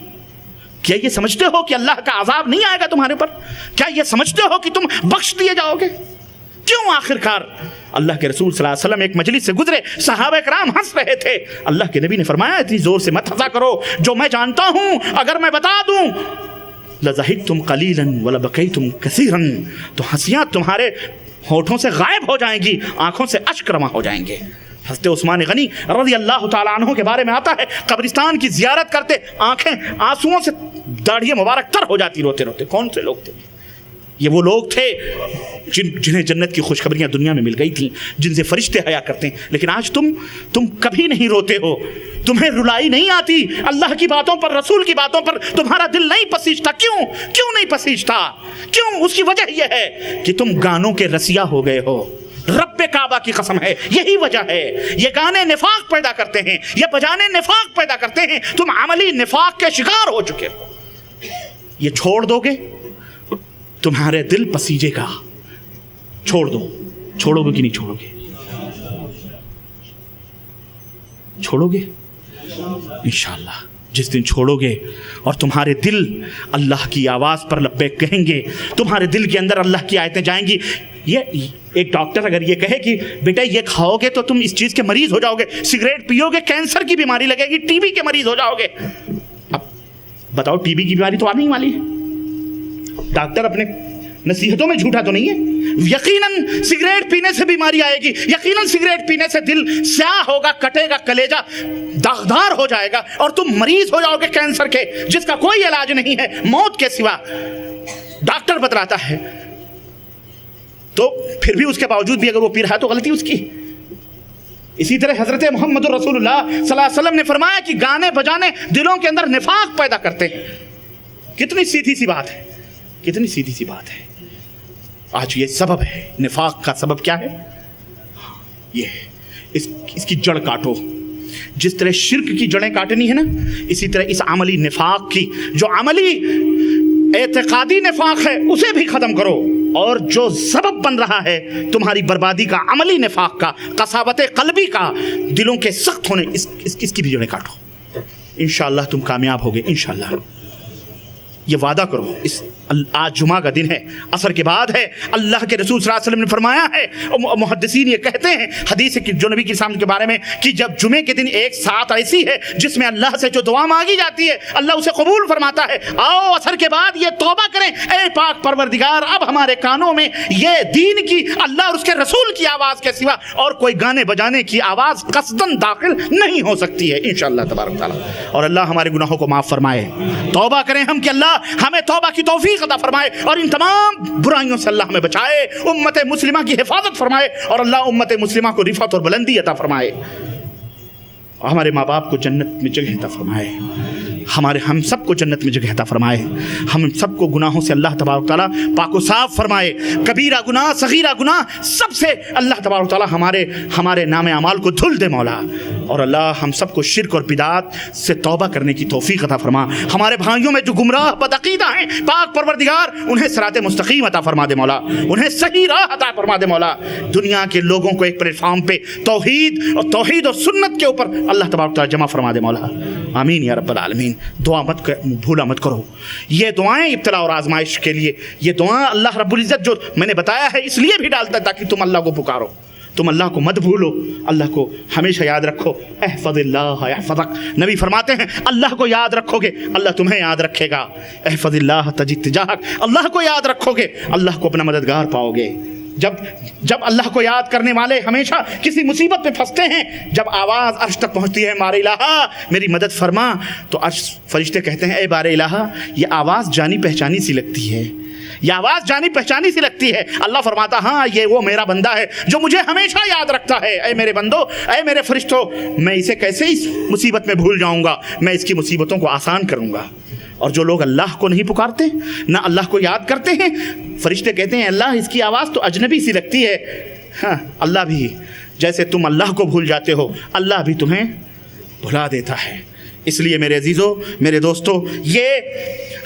کیا یہ سمجھتے ہو کہ اللہ کا عذاب نہیں آئے گا تمہارے پر؟ کیا یہ سمجھتے ہو کہ تم بخش دیے جاؤ گے؟ کیوں آخرکار اللہ کے رسول صلی اللہ علیہ وسلم ایک مجلس سے گزرے، صحابہ کرام ہنس رہے تھے، اللہ کے نبی نے فرمایا اتنی زور سے مت ہنسا کرو، جو میں جانتا ہوں اگر میں بتا دوں لَضَحِكْتُمْ قَلِيلًا وَلَبَكَيْتُمْ كَثِيرًا، تو ہنسیاں تمہارے ہونٹوں سے غائب ہو جائیں گی، آنکھوں سے اشک رواں ہو جائیں گے۔ حضرت عثمان غنی رضی اللہ تعالیٰ عنہ کے بارے میں آتا ہے قبرستان کی زیارت کرتے آنکھیں آنسوؤں سے داڑھی مبارک تر ہو جاتی روتے روتے۔ کون سے لوگ تھے؟ یہ وہ لوگ تھے جنہیں جنت کی خوشخبریاں دنیا میں مل گئی تھیں، جن سے فرشتے حیا کرتے ہیں، لیکن آج تم کبھی نہیں روتے ہو، تمہیں رلائی نہیں آتی اللہ کی باتوں پر، رسول کی باتوں پر تمہارا دل نہیں پسیجتا۔ کیوں نہیں پسیجتا؟ کیوں؟ اس کی وجہ یہ ہے کہ تم گانوں کے رسیا ہو گئے ہو، رب کعبہ کی قسم ہے یہی وجہ ہے۔ یہ گانے نفاق پیدا کرتے ہیں، یہ بجانے نفاق پیدا کرتے ہیں، تم عملی نفاق کے شکار ہو چکے ہو۔ یہ چھوڑ دو گے تمہارے دل پسیجے گا، چھوڑ دو، چھوڑو گے کہ نہیں چھوڑو گے؟ چھوڑو گے انشاءاللہ۔ جس دن چھوڑو گے اور تمہارے دل اللہ کی آواز پر لبیک کہیں گے، تمہارے دل کے اندر اللہ کی آیتیں جائیں گی۔ یہ ایک ڈاکٹر اگر یہ کہے کہ بیٹا یہ کھاؤ گے تو تم اس چیز کے مریض ہو جاؤ گے، سگریٹ پیو گے کینسر کی بیماری لگے گی، ٹی بی کے مریض ہو جاؤ گے، اب بتاؤ ٹی بی کی بیماری تو آنے ہی والی ہے۔ ڈاکٹر اپنے نصیحتوں میں جھوٹا تو نہیں ہے؟ یقیناً سگریٹ پینے سے بیماری آئے گی، یقیناً سگریٹ پینے سے دل سیاہ ہوگا، کٹے گا، کلیجہ داغدار ہو جائے گا اور تم مریض ہو جاؤ گے کینسر کے، جس کا کوئی علاج نہیں ہے موت کے سوا، ڈاکٹر بتلاتا ہے۔ تو پھر بھی اس کے باوجود بھی اگر وہ پی رہا ہے تو غلطی اس کی۔ اسی طرح حضرت محمد رسول اللہ صلی اللہ علیہ وسلم نے فرمایا کہ گانے بجانے دلوں کے اندر نفاق پیدا کرتے ہیں۔ کتنی سیدھی سی بات ہے، کتنی سیدھی سی بات ہے۔ آج یہ سبب ہے، نفاق کا سبب کیا ہے؟ یہ ہے اس کی جڑ کاٹو۔ جس طرح شرک کی جڑیں کاٹنی ہے نا، اسی طرح اس عملی نفاق کی، جو عملی اعتقادی نفاق ہے اسے بھی ختم کرو، اور جو سبب بن رہا ہے تمہاری بربادی کا، عملی نفاق کا، قساوت قلبی کا، دلوں کے سخت ہونے، اس کی بھی جڑیں کاٹو۔ انشاءاللہ تم کامیاب ہوگے، انشاءاللہ۔ یہ وعدہ کرو۔ آج جمعہ کا دن ہے، عصر کے بعد ہے، اللہ کے رسول صلی اللہ علیہ وسلم نے فرمایا ہے، محدثین یہ کہتے ہیں حدیث جو نبی کے سامنے کے بارے میں، کہ جب جمعے کے دن ایک ساتھ ایسی ہے جس میں اللہ سے جو دعا مانگی جاتی ہے اللہ اسے قبول فرماتا ہے، آؤ عصر کے بعد یہ توبہ کریں، اے پاک پروردگار اب ہمارے کانوں میں یہ دین کی، اللہ اور اس کے رسول کی آواز کے سوا اور کوئی گانے بجانے کی آواز قصدن داخل نہیں ہو سکتی ہے انشاءاللہ تبارک تعالیٰ، اور اللہ ہمارے گناہوں کو معاف فرمائے۔ توبہ کریں ہم کہ اللہ ہمیں توبہ کی توفیق عطا فرمائے اور ان تمام برائیوں سے اللہ ہمیں بچائے، امت مسلمہ کی حفاظت فرمائے، اور اللہ امت مسلمہ کو رفعت اور بلندی عطا فرمائے، اور ہمارے ماں باپ کو جنت میں جگہ عطا فرمائے، ہم سب کو جنت میں جگہ عطا فرمائے، ہم سب کو گناہوں سے اللہ تبارک تعالیٰ پاک و صاف فرمائے، کبیرہ گناہ صغیرہ گناہ سب سے اللہ تبارک تعالیٰ ہمارے نام اعمال کو دھل دے مولا، اور اللہ ہم سب کو شرک اور بدعات سے توبہ کرنے کی توفیق عطا فرما، ہمارے بھائیوں میں جو گمراہ بدعقیدہ ہیں پاک پروردگار انہیں صراط مستقیم عطا فرما دے مولا، انہیں صحیح راہ عطا فرما دے مولا، دنیا کے لوگوں کو ایک پلیٹ فارم پہ توحید اور سنت کے اوپر اللہ تبارک تعالیٰ جمع فرما دے مولا، آمین یا رب العالمین۔ دعا بھولا مت کرو، یہ دعائیں ابتلا اور آزمائش کے لیے، یہ دعا اللہ رب العزت جو میں نے بتایا ہے اس لیے بھی ڈالتا ہے تاکہ تم اللہ کو پکارو، تم اللہ کو مت بھولو، اللہ کو ہمیشہ یاد رکھو، احفظ اللہ یحفظک، نبی فرماتے ہیں اللہ کو یاد رکھو گے اللہ تمہیں یاد رکھے گا، احفظ اللہ تجد تجاہک، اللہ کو یاد رکھو گے اللہ کو اپنا مددگار پاؤ گے۔ جب اللہ کو یاد کرنے والے ہمیشہ کسی مصیبت پہ پھنستے ہیں، جب آواز عرش تک پہنچتی ہے مارے الہ میری مدد فرما، تو عرش فرشتے کہتے ہیں اے بارے الہ یہ آواز جانی پہچانی سی لگتی ہے، یہ آواز جانی پہچانی سی لگتی ہے، اللہ فرماتا ہاں یہ وہ میرا بندہ ہے جو مجھے ہمیشہ یاد رکھتا ہے، اے میرے بندو، اے میرے فرشتوں، میں اسے کیسے اس مصیبت میں بھول جاؤں گا، میں اس کی مصیبتوں کو آسان کروں گا۔ اور جو لوگ اللہ کو نہیں پکارتے, نہ اللہ کو یاد کرتے ہیں, فرشتے کہتے ہیں اللہ اس کی آواز تو اجنبی سی لگتی ہے. ہاں, اللہ بھی جیسے تم اللہ کو بھول جاتے ہو, اللہ بھی تمہیں بھلا دیتا ہے. اس لیے میرے عزیزو, میرے دوستو, یہ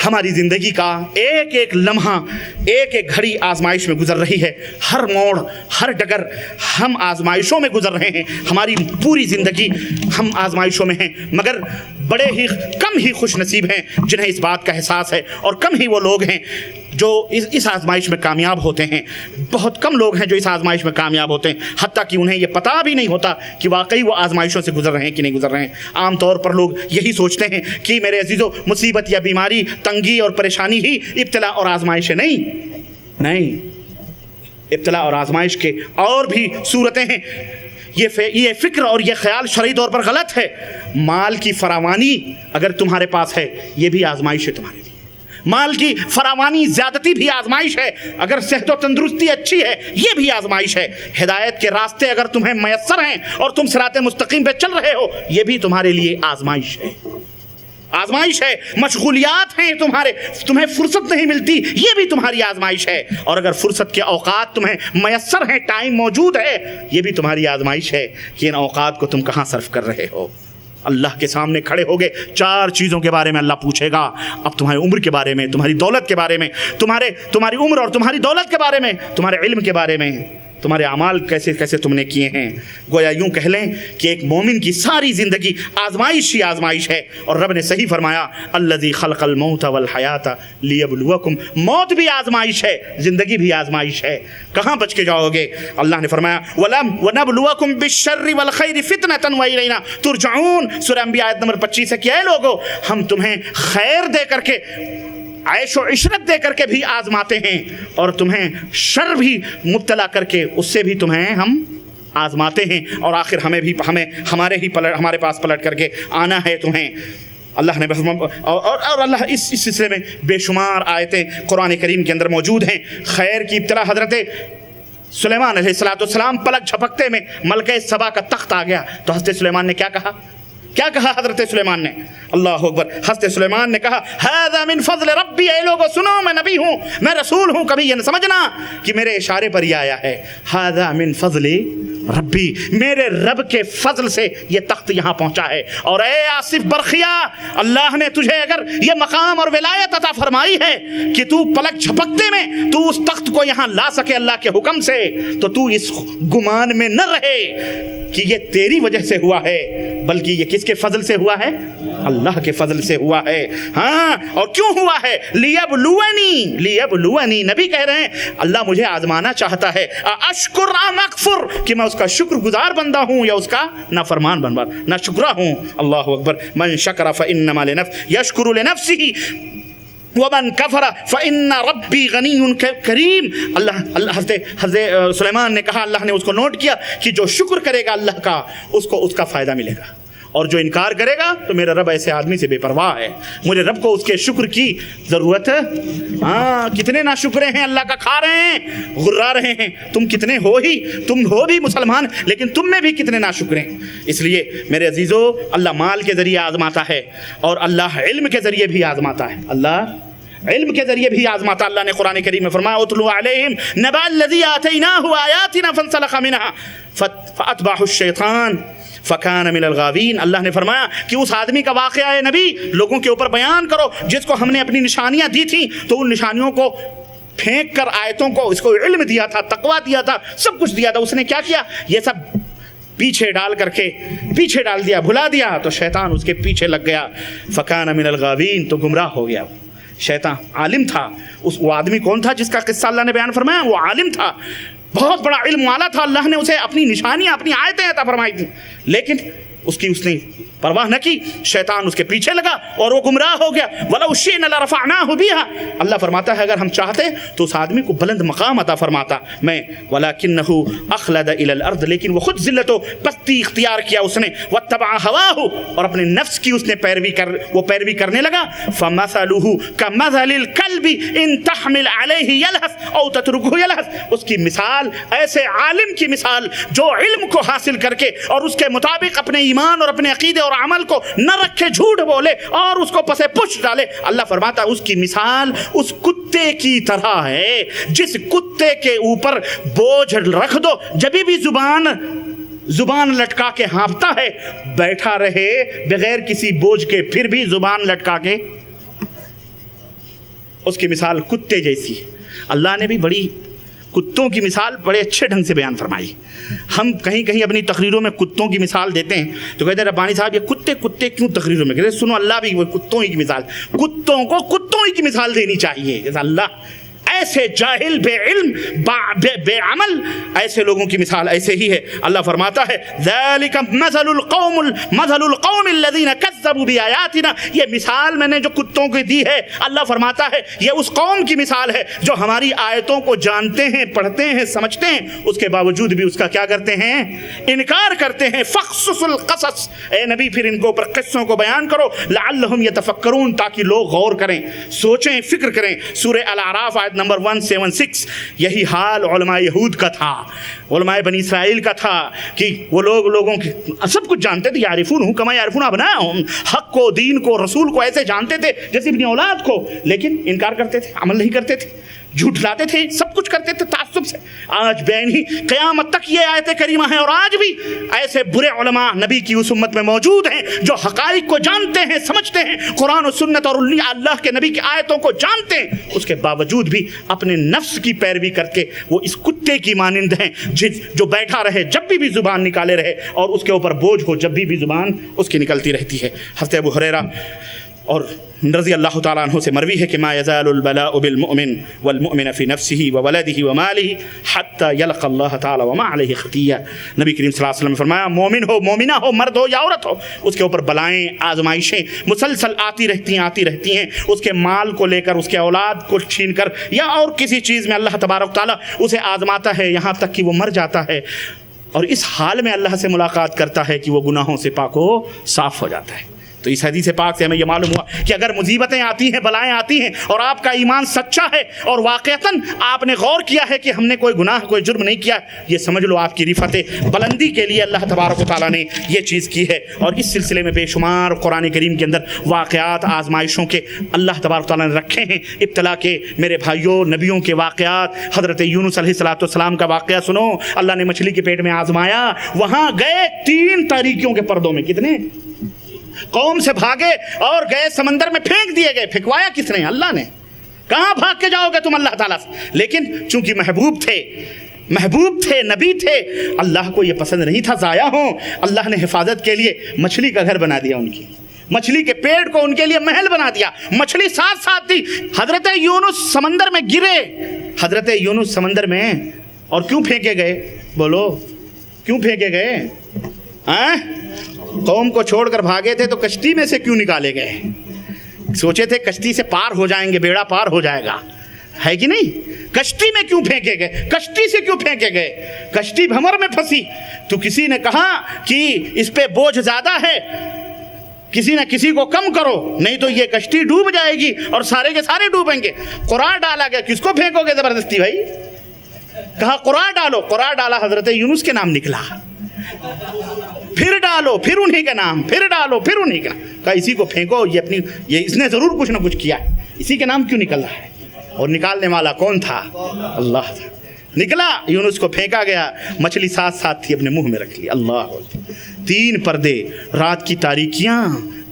ہماری زندگی کا ایک ایک لمحہ, ایک ایک گھڑی آزمائش میں گزر رہی ہے. ہر موڑ, ہر ڈگر ہم آزمائشوں میں گزر رہے ہیں. ہماری پوری زندگی ہم آزمائشوں میں ہیں, مگر بڑے ہی کم ہی خوش نصیب ہیں جنہیں اس بات کا احساس ہے, اور کم ہی وہ لوگ ہیں جو اس آزمائش میں کامیاب ہوتے ہیں. بہت کم لوگ ہیں جو اس آزمائش میں کامیاب ہوتے ہیں, حتیٰ کہ انہیں یہ پتہ بھی نہیں ہوتا کہ واقعی وہ آزمائشوں سے گزر رہے ہیں کہ نہیں گزر رہے ہیں. عام طور پر لوگ یہی سوچتے ہیں کہ میرے عزیزو, مصیبت یا بیماری, تنگی اور پریشانی ہی ابتلا اور آزمائش ہے. نہیں, ابتلا اور آزمائش کے اور بھی صورتیں ہیں. یہ فکر اور یہ خیال شرعی طور پر غلط ہے. مال کی فراوانی اگر تمہارے پاس ہے, یہ بھی آزمائش ہے تمہارے لیے. مال کی فراوانی, زیادتی بھی آزمائش ہے. اگر صحت و تندرستی اچھی ہے, یہ بھی آزمائش ہے. ہدایت کے راستے اگر تمہیں میسر ہیں اور تم صراط مستقیم پہ چل رہے ہو, یہ بھی تمہارے لیے آزمائش ہے. آزمائش ہے. مشغولیات ہیں تمہیں فرصت نہیں ملتی, یہ بھی تمہاری آزمائش ہے. اور اگر فرصت کے اوقات تمہیں میسر ہیں, ٹائم موجود ہے, یہ بھی تمہاری آزمائش ہے کہ ان اوقات کو تم کہاں صرف کر رہے ہو. اللہ کے سامنے کھڑے ہوگے, 4 چیزوں کے بارے میں اللہ پوچھے گا. اب تمہاری عمر کے بارے میں, تمہاری دولت کے بارے میں, تمہاری عمر اور تمہاری دولت کے بارے میں, تمہارے علم کے بارے میں, تمہارے اعمال کیسے کیسے تم نے کیے ہیں. گویا یوں کہہ لیں کہ ایک مومن کی ساری زندگی آزمائش ہی آزمائش ہے. اور رب نے صحیح فرمایا, الذی خلق الموت والحیات لیبلوکم. موت بھی آزمائش ہے, زندگی بھی آزمائش ہے. کہاں بچ کے جاؤ گے؟ اللہ نے فرمایا وَنَبْلُوَكُمْ بِالشَّرِّ وَالْخَيْرِ فِتْنَةً وَإِلَيْنَا تُرْجَعُونَ. سورہ انبیاء آیت نمبر 25 ہے کہ اے لوگو, ہم تمہیں خیر دے کر کے, عیش و عشرت دے کر کے بھی آزماتے ہیں, اور تمہیں شر بھی مبتلا کر کے اس سے بھی تمہیں ہم آزماتے ہیں, اور آخر ہمارے پاس پلٹ کر کے آنا ہے تمہیں. اللہ نے اور اللہ اس سلسلے میں بے شمار آیتیں قرآن کریم کے اندر موجود ہیں. خیر کی ابتلا حضرت سلیمان علیہ السلام پلک جھپکتے میں ملکہ سبا کا تخت آ گیا, تو حضرت سلیمان نے کیا کہا حضرت سلیمان نے؟ اللہ اکبر. حضرت سلیمان نے کہا ھذا من فضل ربی. اے لوگو سنو, میں نبی ہوں, میں رسول ہوں, کبھی یہ نہ سمجھنا کہ میرے اشارے پر یہ آیا ہے. ھذا من فضل ربی, میرے رب کے فضل سے یہ تخت یہاں پہنچا ہے. اور اے آصف برخیا, اللہ نے تجھے اگر یہ مقام اور ولایت عطا فرمائی ہے کہ تو پلک جھپکتے میں تو اس تخت کو یہاں لا سکے اللہ کے حکم سے, تو اس گمان میں نہ رہے کہ یہ تیری وجہ سے ہوا ہے, بلکہ یہ کس کے فضل سے ہوا ہے؟ اللہ کے فضل سے ہوا ہے. ہاں, اور کیوں ہوا ہے؟ لیبلونی. نبی کہہ رہے ہیں اللہ مجھے آزمانا چاہتا ہے. اشکر ام اکفر, کہ میں اس کا شکر گزار بندہ ہوں یا اس کا نافرمان بندہ, نہ شکرا ہوں. اللہ اکبر. من شکر فانما یشکر لنفسہ ومن کفر فإن ربی غنی کریم. اللہ حضرت سلیمان نے کہا, اللہ نے اس کو نوٹ کیا کہ جو شکر کرے گا اللہ کا, اس کو اس کا فائدہ ملے گا, اور جو انکار کرے گا تو میرا رب ایسے آدمی سے بے پرواہ ہے. مجھے رب کو اس کے شکر کی ضرورت ہے. ہاں, کتنے ناشکرے ہیں, اللہ کا کھا رہے ہیں, غرا رہے ہیں. تم ہو بھی مسلمان, لیکن تم میں بھی کتنے ناشکرے ہیں. اس لیے میرے عزیزو, اللہ مال کے ذریعے آزماتا ہے, اور اللہ علم کے ذریعے بھی آزماتا ہے. اللہ علم کے ذریعے بھی آزماتا. اللہ نے قرآن کریم میں فرمایا اتلو علیہم نبأ الذی آتیناہ آیاتنا فانسلخ منہا فاتبعہ الشیطان فکان من الغاوین. اللہ نے فرمایا کہ اس آدمی کا واقعہ ہے نبی, لوگوں کے اوپر بیان کرو جس کو ہم نے اپنی نشانیاں دی تھیں, تو ان نشانیوں کو پھینک کر آیتوں کو, اس کو علم دیا تھا, تقویٰ دیا تھا, سب کچھ دیا تھا, اس نے کیا کیا؟ یہ سب پیچھے ڈال دیا, بھلا دیا, تو شیطان اس کے پیچھے لگ گیا. فکان من الغاوین, تو گمراہ ہو گیا. شیطان عالم تھا. وہ آدمی کون تھا جس کا قصہ اللہ نے بیان فرمایا؟ وہ عالم تھا, بہت بڑا علم والا تھا. اللہ نے اسے اپنی نشانیاں, اپنی آیتیں عطا فرمائی تھیں, لیکن اس نے پرواہ نہ کی. شیطان اس کے پیچھے لگا اور وہ گمراہ ہو گیا. وَلَوْ شِئْنَا لَرَفَعْنَاهُ بِهَا. اللہ فرماتا ہے اگر ہم چاہتے تو اس آدمی کو بلند مقام عطا فرماتا میں. وَلَكِنَّهُ أَخْلَدَ إِلَى الْأَرْضِ, لیکن وہ خود ذلت و پستی اختیار کیا اس نے. وَاتَّبَعَ هَوَاهُ, اور اپنے نفس کی اس نے پیروی کرنے لگا. فَمَثَلُهُ كَمَثَلِ الْكَلْبِ إِن تَحْمِلْ عَلَيْهِ يَلْهَثْ أَوْ تَتْرُكْهُ يَلْهَثْ. اس کی مثال ایسے عالم کی مثال جو علم کو حاصل کر کے اور اس کے مطابق اپنے ایمان اور اپنے عقیدے اور عمل کو نہ رکھے، جھوٹ بولے اور اس کو پسے پش ڈالے، اللہ فرماتا ہے اس کی مثال اس کتے کی طرح ہے جس کتے کے اوپر بوجھ رکھ دو، جبھی بھی زبان لٹکا کے ہانپتا ہے، بیٹھا رہے بغیر کسی بوجھ کے، پھر بھی زبان لٹکا کے، اس کی مثال کتے جیسی ہے۔ اللہ نے بھی بڑی کتوں کی مثال بڑے اچھے ڈھنگ سے بیان فرمائی۔ ہم کہیں کہیں اپنی تقریروں میں کتوں کی مثال دیتے ہیں تو کہتے ہیں ربانی صاحب یہ کتے کیوں تقریروں میں؟ کہتے ہیں سنو اللہ بھی وہ کتوں ہی کی مثال، کتوں کو کتوں ہی کی مثال دینی چاہیے۔ جیسا اللہ ایسے جاہل بے علم بے عمل ایسے لوگوں کی مثال ایسے ہی ہے۔ اللہ فرماتا ہے ذالک مثل القوم الذین کذبوا بآیاتنا، یہ مثال میں نے جو کتوں کی دی ہے، اللہ فرماتا ہے یہ اس قوم کی مثال ہے جو ہماری آیتوں کو جانتے ہیں، پڑھتے ہیں، سمجھتے ہیں، اس کے باوجود بھی اس کا کیا کرتے ہیں؟ انکار کرتے ہیں۔ فقصص القصص، اے نبی پھر ان کو اوپر قصوں کو بیان کرو، لعلہم یتفکرون، تاکہ لوگ غور کریں، سوچیں، فکر کریں۔ سورہ الاعراف آیت نمبر 176، یہی حال علماء یہود کا تھا، علماء بنی اسرائیل کا تھا کہ وہ لوگوں کی سب کچھ جانتے تھے، یعرفون کما یعرفون ابناءہم، حق کو، دین کو، رسول کو ایسے جانتے تھے جیسے اپنی اولاد کو، لیکن انکار کرتے تھے، عمل نہیں کرتے تھے، جھوٹ لاتے تھے، سب کچھ کرتے تھے تعصب سے۔ آج بین ہی قیامت تک یہ آیت کریمہ ہے، اور آج بھی ایسے برے علماء نبی کی اس امت میں موجود ہیں جو حقائق کو جانتے ہیں، سمجھتے ہیں، قرآن و سنت اور اللہ کے نبی کی آیتوں کو جانتے ہیں، اس کے باوجود بھی اپنے نفس کی پیروی کر کے وہ اس کتے کی مانند ہیں جو بیٹھا رہے جب بھی زبان نکالے رہے، اور اس کے اوپر بوجھ ہو جب بھی زبان اس کی نکلتی رہتی ہے۔ حضرت ابو ہریرہ اور رضی اللہ تعالیٰ عنہ سے مروی ہے کہ ما یزال البلاء بالمؤمن والمؤمن فی نفسه وولده وماله حتی یلقى اللہ تعالیٰ وما علیہ خطیہ۔ نبی کریم صلی اللہ علیہ وسلم نے فرمایا مومن ہو، مومنہ ہو، مرد ہو یا عورت ہو، اس کے اوپر بلائیں، آزمائشیں مسلسل آتی رہتی ہیں، اس کے مال کو لے کر، اس کے اولاد کو چھین کر، یا اور کسی چیز میں اللہ تبارک تعالیٰ اسے آزماتا ہے یہاں تک کہ وہ مر جاتا ہے، اور اس حال میں اللہ سے ملاقات کرتا ہے کہ وہ گناہوں سے پاک و صاف ہو جاتا ہے۔ تو اس حدیث پاک سے ہمیں یہ معلوم ہوا کہ اگر مصیبتیں آتی ہیں، بلائیں آتی ہیں، اور آپ کا ایمان سچا ہے اور واقعتاً آپ نے غور کیا ہے کہ ہم نے کوئی گناہ، کوئی جرم نہیں کیا، یہ سمجھ لو آپ کی رفعت بلندی کے لیے اللہ تبارک و تعالیٰ نے یہ چیز کی ہے۔ اور اس سلسلے میں بے شمار قرآن کریم کے اندر واقعات، آزمائشوں کے اللہ تبارک و تعالیٰ نے رکھے ہیں، ابتلا کے۔ میرے بھائیوں، نبیوں کے واقعات، حضرت یونس علیہ السلام کا واقعہ سنو، اللہ نے مچھلی کے پیٹ میں آزمایا، وہاں گئے 3 تاریکیوں کے پردوں میں، کتنے؟ قوم سے بھاگے اور گئے سمندر میں پھینک دیے گئے۔ پھینکوایا کس نے؟ اللہ نے۔ کہاں بھاگ کے جاؤ گے تم اللہ تعالیٰ سے؟ لیکن چونکہ محبوب تھے، نبی تھے، اللہ کو یہ پسند نہیں تھا ضائع ہوں، اللہ نے حفاظت کے لیے مچھلی کا گھر بنا دیا، ان کی مچھلی کے پیٹ کو ان کے لیے محل بنا دیا، مچھلی ساتھ تھی۔ حضرت یونس سمندر میں گرے، حضرت یونس سمندر میں، اور کیوں پھینکے گئے؟ بولو کیوں پھینکے گئے؟ قوم کو چھوڑ کر بھاگے تھے تو کشتی میں سے کیوں نکالے گئے؟ سوچے تھے کشتی سے پار ہو جائیں گے، بیڑا پار ہو جائے گا، ہے کہ نہیں؟ کشتی میں کیوں پھینکے گئے؟ کشتی سے کیوں پھینکے گئے؟ کشتی بھمر میں پھنسی تو کسی نے کہا کہ اس پہ بوجھ زیادہ ہے، کسی نہ کسی کو کم کرو، نہیں تو یہ کشتی ڈوب جائے گی اور سارے کے سارے ڈوبیں گے۔ قرار ڈالا گیا، کس کو پھینکو گے زبردستی بھائی؟ کہا قرار ڈالو، قرار ڈالا، حضرت یونس کے نام نکلا۔ پھر ڈالو، پھر انہی کا نام، پھر ڈالو، پھر انہی کا نام۔ کہا اسی کو پھینکو، یہ اس نے ضرور کچھ نہ کچھ کیا ہے، اسی کے نام کیوں نکل رہا ہے؟ اور نکالنے والا کون تھا؟ اللہ تھا۔ نکلا، یونس کو پھینکا گیا، مچھلی ساتھ تھی، اپنے منہ میں رکھ لی۔ اللہ، 3 پردے، رات کی تاریکیاں،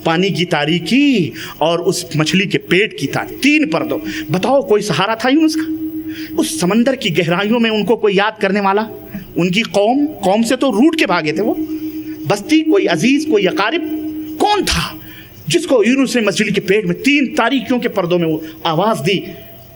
پانی کی تاریکی، اور اس مچھلی کے پیٹ کی تاریکی، 3 پردوں۔ بتاؤ کوئی سہارا تھا یونس کا؟ اس سمندر کی گہرائیوں میں ان کو کوئی یاد کرنے والا؟ ان کی قوم سے تو روٹ کے بھاگے تھے وہ، بستی، کوئی عزیز، کوئی اقارب، کون تھا جس کو یونس نے مچھلی کے پیٹ میں 3 تاریکیوں کے پردوں میں وہ آواز دی؟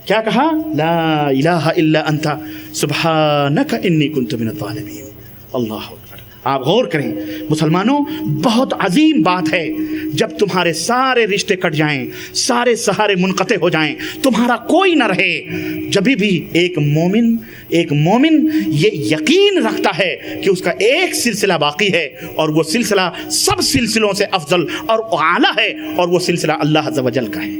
کیا کہا؟ لا الہ الا انت سبحانک انی کنت من الظالمین۔ اللہ اکبر۔ آپ غور کریں مسلمانوں، بہت عظیم بات ہے جب تمہارے سارے رشتے کٹ جائیں، سارے سہارے منقطع ہو جائیں، تمہارا کوئی نہ رہے، جب بھی ایک مومن یہ یقین رکھتا ہے کہ اس کا ایک سلسلہ باقی ہے، اور وہ سلسلہ سب سلسلوں سے افضل اور اعلیٰ ہے، اور وہ سلسلہ اللہ عز و جل کا ہے۔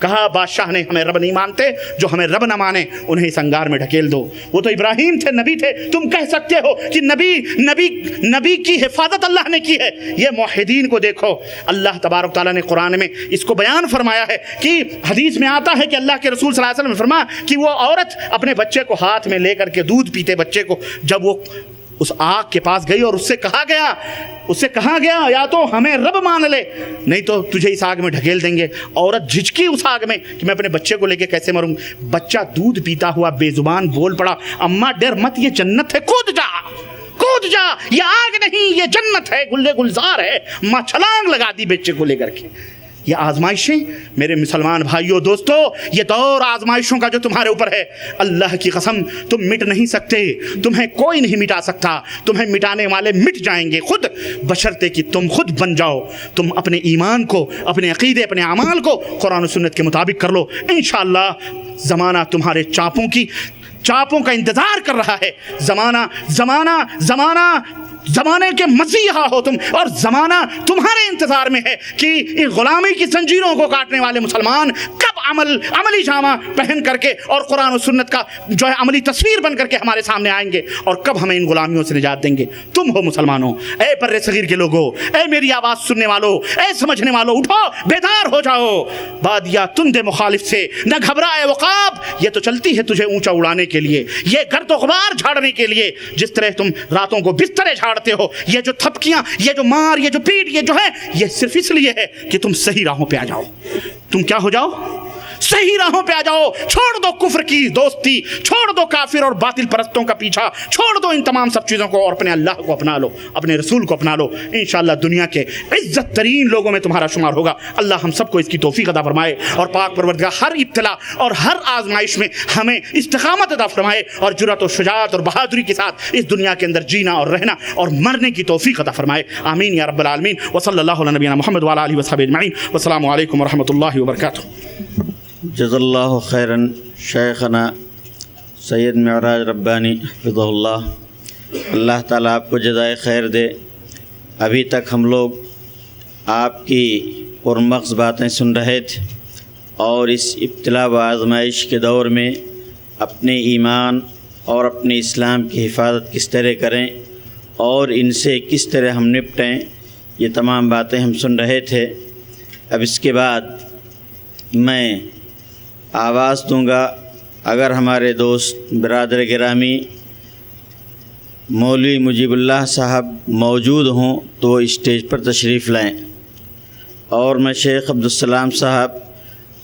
کہا بادشاہ نے ہمیں رب نہیں مانتے، جو ہمیں رب نہ مانے انہیں اس انگار میں ڈھکیل دو۔ وہ تو ابراہیم تھے، نبی تھے، تم کہہ سکتے ہو کہ نبی کی حفاظت اللہ نے کی ہے۔ یہ موحدین کو دیکھو، اللہ تبارک تعالیٰ نے قرآن میں اس کو بیان فرمایا ہے کہ حدیث میں آتا ہے کہ اللہ کے رسول صلی اللہ علیہ وسلم نے فرمایا کہ وہ عورت اپنے بچے کو ہاتھ میں لے کر کے دودھ پیتے بچے کو جب وہ اس آگ کے پاس گئی اور اس سے کہا گیا یا تو ہمیں رب مان لے نہیں تو تجھے اس آگ میں ڈھکیل دیں گے۔ عورت جھجکی اس آگ میں کہ میں اپنے بچے کو لے کے کیسے مروں۔ بچہ دودھ پیتا ہوا بے زبان بول پڑا، اماں ڈر مت، یہ جنت ہے، کود جا، یہ آگ نہیں، یہ جنت ہے، گلے گلزار ہے۔ ماں چھلانگ لگا دی بچے کو لے کر کے۔ یہ آزمائشیں میرے مسلمان بھائیوں دوستو، یہ دور آزمائشوں کا جو تمہارے اوپر ہے، اللہ کی قسم تم مٹ نہیں سکتے، تمہیں کوئی نہیں مٹا سکتا، تمہیں مٹانے والے مٹ جائیں گے خود، بشرطے کہ تم خود بن جاؤ۔ تم اپنے ایمان کو، اپنے عقیدے، اپنے اعمال کو قرآن و سنت کے مطابق کر لو، انشاءاللہ زمانہ تمہارے چاپوں کا انتظار کر رہا ہے۔ زمانے کے مسیحا ہو تم، اور زمانہ تمہارے انتظار میں ہے کہ غلامی کی زنجیروں کو کاٹنے والے مسلمان کب عملی جامہ پہن کر کے اور قرآن و سنت کا جو ہے عملی تصویر بن کر کے ہمارے سامنے آئیں گے، اور کب ہمیں ان غلامیوں سے نجات دیں گے۔ تم ہو مسلمانوں، اے بر صغیر کے لوگوں، اے میری آواز سننے والوں، اے سمجھنے والوں، اٹھو، بیدار ہو جاؤ۔ بادیا تند مخالف سے نہ گھبرائے وقاب، یہ تو چلتی ہے تجھے اونچا اڑانے کے لیے، یہ گرد و غبار جھاڑنے کے لیے، جس طرح تم راتوں کو بسترے جھاڑتے ہو۔ یہ جو تھپکیاں، یہ جو مار، یہ جو پیٹ، یہ جو ہے، یہ صرف اس لیے ہے کہ تم صحیح راہوں پہ آ جاؤ۔ تم کیا ہو جاؤ؟ صحیح راہوں پہ آ جاؤ، چھوڑ دو کفر کی دوستی، چھوڑ دو کافر اور باطل پرستوں کا پیچھا، چھوڑ دو ان تمام سب چیزوں کو اور اپنے اللہ کو اپنا لو، اپنے رسول کو اپنا لو۔ انشاءاللہ دنیا کے عزت ترین لوگوں میں تمہارا شمار ہوگا۔ اللہ ہم سب کو اس کی توفیق عطا فرمائے، اور پاک پروردگار ہر ابتلا اور ہر آزمائش میں ہمیں استقامت عطا فرمائے، اور جرأت و شجاعت اور بہادری کے ساتھ اس دنیا کے اندر جینا اور رہنا اور مرنے کی توفیق عطا فرمائے۔ آمین یا رب العالمین۔ وصلی اللہ علی نبینا محمد وعلی آلہ وصحبہ اجمعین۔ والسلام علیکم ورحمۃ اللہ وبرکاتہ۔ جزا اللہ خیراً شیخنا سید معراج ربانی حفظہ اللہ، اللہ تعالیٰ آپ کو جزائے خیر دے۔ ابھی تک ہم لوگ آپ کی پرمغز باتیں سن رہے تھے، اور اس ابتلا و آزمائش کے دور میں اپنے ایمان اور اپنے اسلام کی حفاظت کس طرح کریں اور ان سے کس طرح ہم نپٹیں، یہ تمام باتیں ہم سن رہے تھے۔ اب اس کے بعد میں آواز دوں گا، اگر ہمارے دوست برادر گرامی مولوی مجیب اللہ صاحب موجود ہوں تو وہ اسٹیج پر تشریف لائیں، اور میں شیخ عبدالسلام صاحب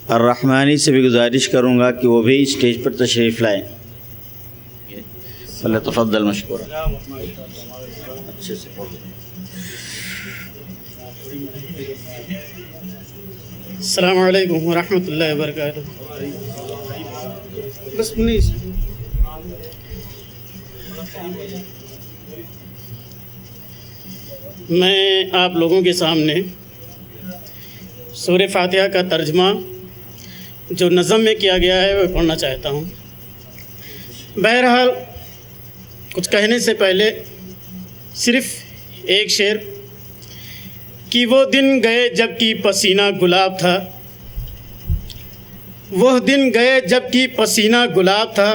الرحمانی سے بھی گزارش کروں گا کہ وہ بھی اسٹیج پر تشریف لائیں۔ فلتفضل مشکورا۔ اچھے سے السلام علیکم ورحمۃ اللہ وبرکاتہ۔ بس میں آپ لوگوں کے سامنے سورہ فاتحہ کا ترجمہ جو نظم میں کیا گیا ہے وہ پڑھنا چاہتا ہوں۔ بہرحال کچھ کہنے سے پہلے صرف ایک شعر کہ وہ دن گئے جب کہ پسینہ گلاب تھا، وہ دن گئے جب کہ پسینہ گلاب تھا،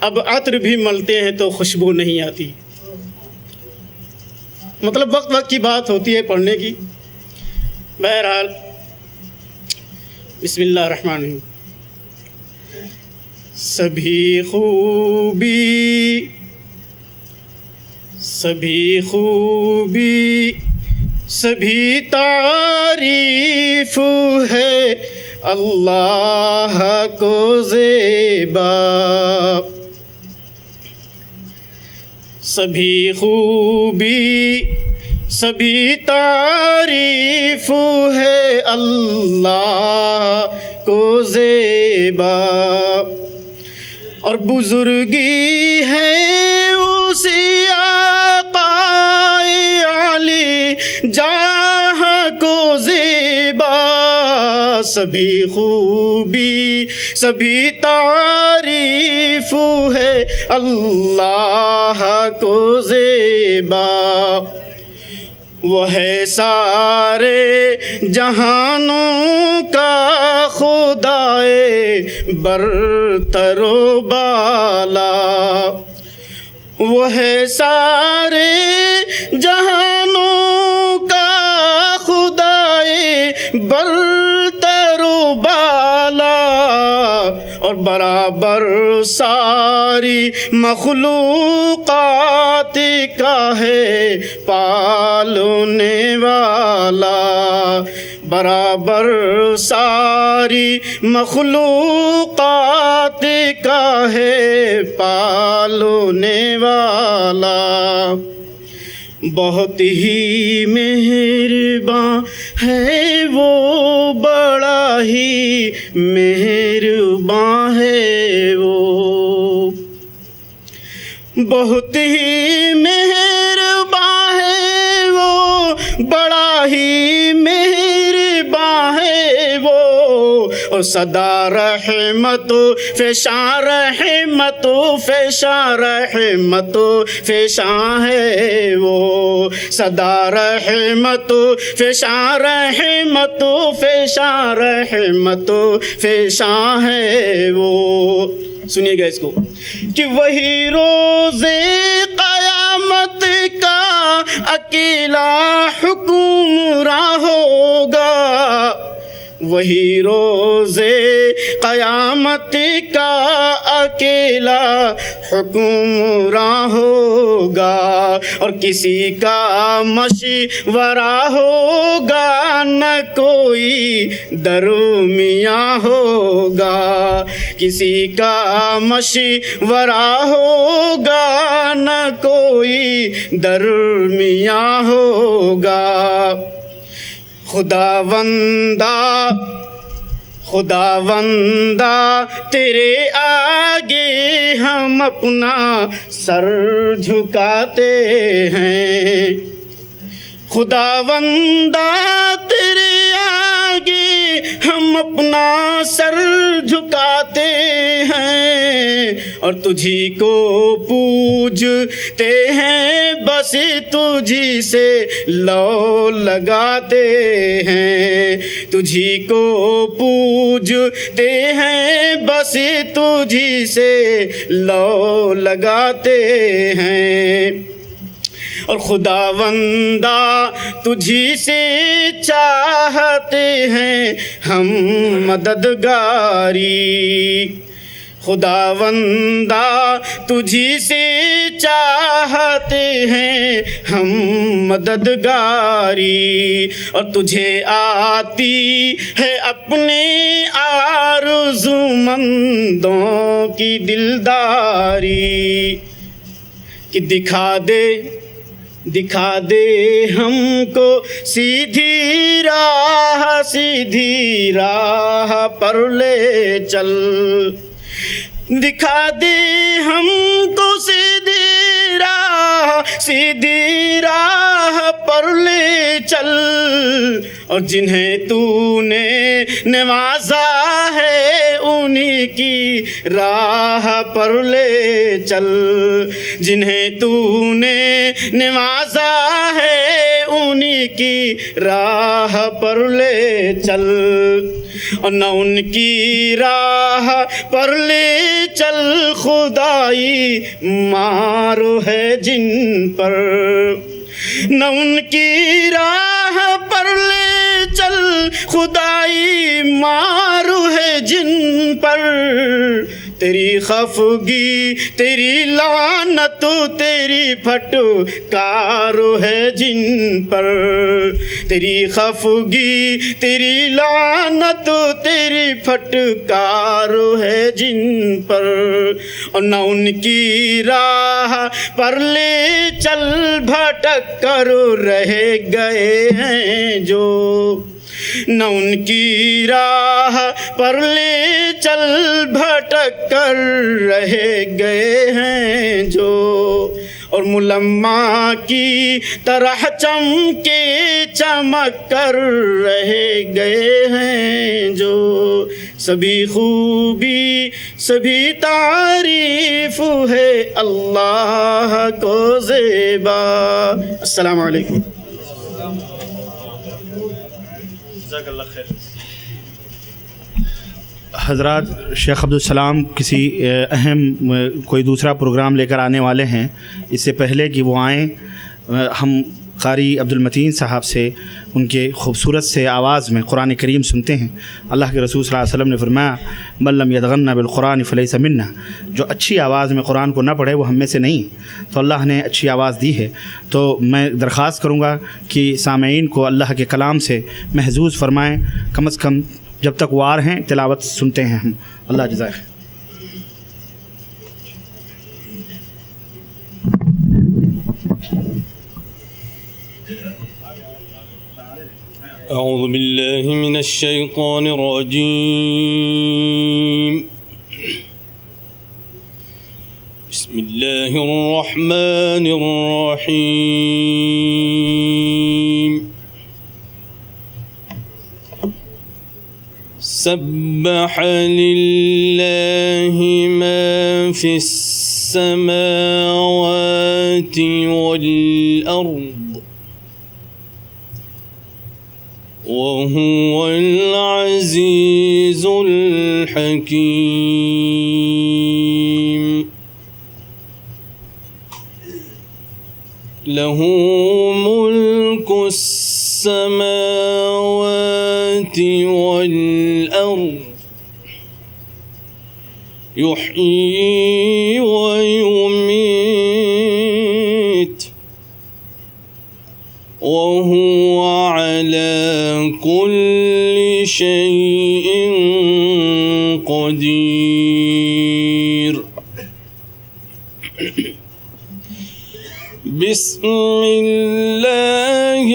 اب عطر بھی ملتے ہیں تو خوشبو نہیں آتی۔ مطلب وقت وقت کی بات ہوتی ہے پڑھنے کی۔ بہرحال بسم اللہ الرحمن الرحیم۔ سبھی خوبی سبھی تعریف ہے اللہ کو زیبا، سبھی خوبی سبھی تعریف ہے اللہ کو زیبا، اور بزرگی ہے اسی آقا علی جہاں کو زیبا، سبھی خوبی سبھی تعریف ہے اللہ کو زیبا، وہ ہے سارے جہانوں کا خدائے برتر و بالا، وہ ہے سارے جہانوں کا خدائے برتر و بالا، اور برابر ساری مخلوقات کا ہے پالنے والا، برابر ساری مخلوقات کا ہے پالنے والا، بہت ہی مہرباں ہے وہ، بڑا ہی مہرباں ہے وہ، بہت ہی مہرباں ہے وہ، بڑا ہی مہرباں ہے وہ، اور سدا رحمت فشاں، رحمت فشاں، رحمت فشاں ہے وہ، سدا رحمت فشاں، رحمت فشاں، رحمت فشاں ہے وہ۔ سنیے گا اس کو کہ وہی روز قیامت کا اکیلا حکمراں ہوگا، وہی روز قیامت کا اکیلا حکمراں ہوگا، اور کسی کا مشورہ ہوگا نہ کوئی درمیاں ہوگا، کسی کا مشورہ ہوگا نہ کوئی درمیاں ہوگا، خداوندا تیرے آگے ہم اپنا سر جھکاتے ہیں، خداوندا تیرے آگے ہم اپنا سر جھکاتے ہیں، اور تجھی کو پوجتے ہیں، بس تجھی سے لو لگاتے ہیں، تجھی کو پوجتے ہیں، بس تجھی سے لو لگاتے ہیں، اور خداوندا تجھی سے چاہتے ہیں ہم مددگاری، خداوندا تجھی سے چاہتے ہیں ہم مددگاری، اور تجھے آتی ہے اپنے آرزومندوں کی دلداری، کہ دکھا دے ہم کو سیدھی راہ پر لے چل، دکھا دے ہم کو سیدھی راہ پر لے چل، اور جنہیں تو نے نوازا ہے انہی کی راہ پر لے چل، جنہیں تو نے نوازا ہے انہی کی راہ پر لے چل، اور نہ ان کی راہ پر لے چل خدائی مارو ہے جن پر، نہ ان کی راہ پر لے چل خدائی مارو ہے جن پر، تیری خفگی تیری لعنت تیری پھٹکارو ہے جن پر، تیری خفگی تیری لعنت تیری پھٹکارو ہے جن پر، اور نہ ان کی راہ پر لے چل بھٹک کر رہ گئے ہیں جو، نہ ان کی راہ پر لے چل بھٹک کر رہ گئے ہیں جو، اور ملمہ کی طرح چمکے چمک کر رہ گئے ہیں جو، سبھی خوبی سبھی تعریف ہے اللہ کو زیبا۔ السلام علیکم۔ جزاک اللہ خیر. حضرات، شیخ عبدالسلام کسی اہم کوئی دوسرا پروگرام لے کر آنے والے ہیں. اس سے پہلے کہ وہ آئیں، ہم قاری عبدالمتین صاحب سے ان کے خوبصورت سے آواز میں قرآن کریم سنتے ہیں. اللہ کے رسول صلی اللہ علیہ وسلم نے فرمایا من لم یتغنى بالقرآن فلیس منا، جو اچھی آواز میں قرآن کو نہ پڑھے وہ ہم میں سے نہیں. تو اللہ نے اچھی آواز دی ہے، تو میں درخواست کروں گا کہ سامعین کو اللہ کے کلام سے محظوظ فرمائیں. کم از کم جب تک وار ہیں تلاوت سنتے ہیں ہم. اللہ جزائے. أعوذ بالله من الشيطان الرجيم. بسم الله الرحمن الرحيم. سبح لله ما في السماوات والأرض وهو العزيز الحكيم. له ملك السماوات والأرض يحيي ويميت وهو على كل شيء قدير. بسم الله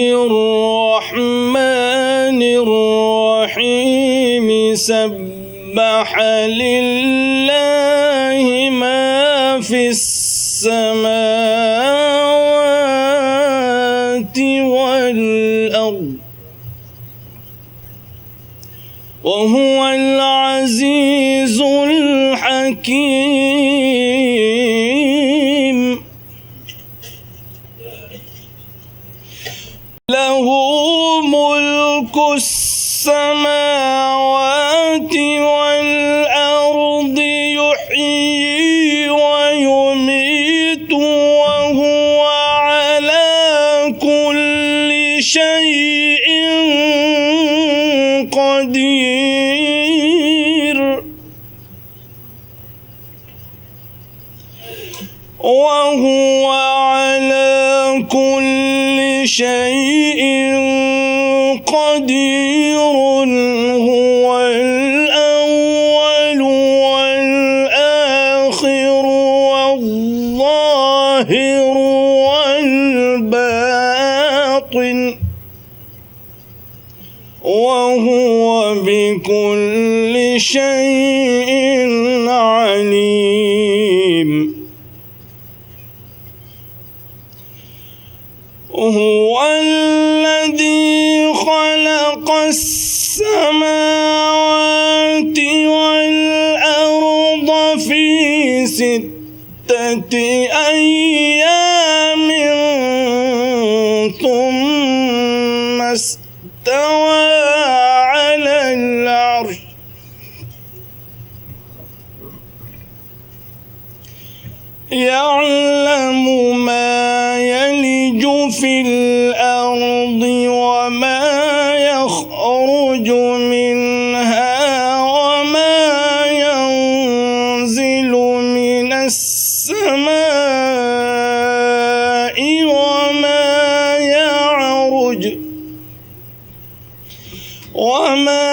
الرحمن الرحيم. سبح لله ما في السماوات والأرض وهو العزيز الحكيم. له ملك السماوات والأرض يحيي ويميت وهو على كل شيء قدير. وهو على كل شيء قدير. هو الأول والآخر والظاهر والباطن وهو بكل شيء عليم. هو الذي خلق السماوات والأرض في 6 أيام ثم استوى على العرش. يعلم ما يلج في الأرض وما يخرج منها وما ينزل من السماء وما يعرج وما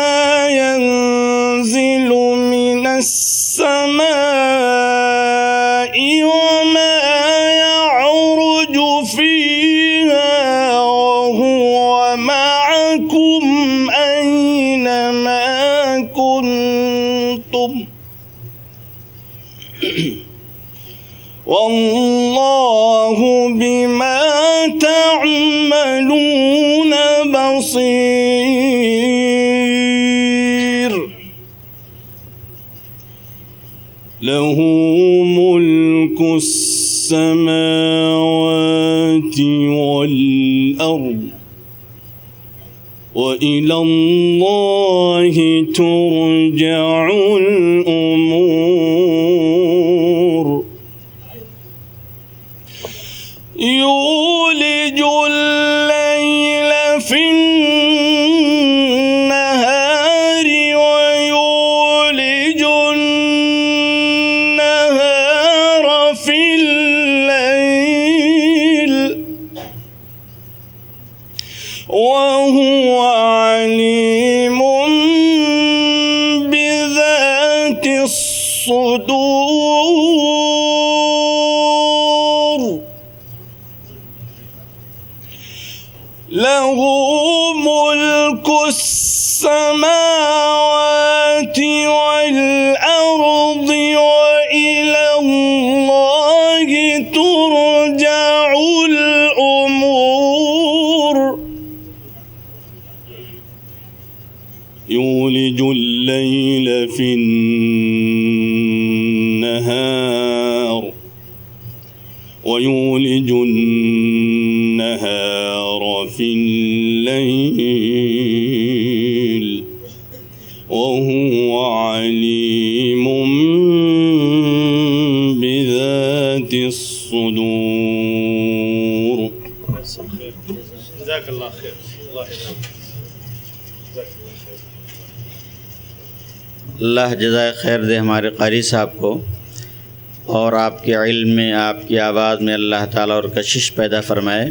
ينزل من السماء وما يعرج فيها وهو معكم أينما كنتم والله بما تعملون بصير. له ملك السماوات والأرض وإلى وإلى الله ترجع الأمور يولج الليل في النهار ويولج النهار في الليل وهو عليم بذات الصدور له ملك السماوات والأرض وإلى الله ترجع الأمور يولج الليل في النهار ويولج النهار في الليل وهو عليم بذات الصدور. جزاک اللہ خیر. اللہ جزائے خیر دے ہمارے قاری صاحب کو، اور آپ کے علم میں، آپ کی آواز میں اللہ تعالیٰ اور کشش پیدا فرمائے.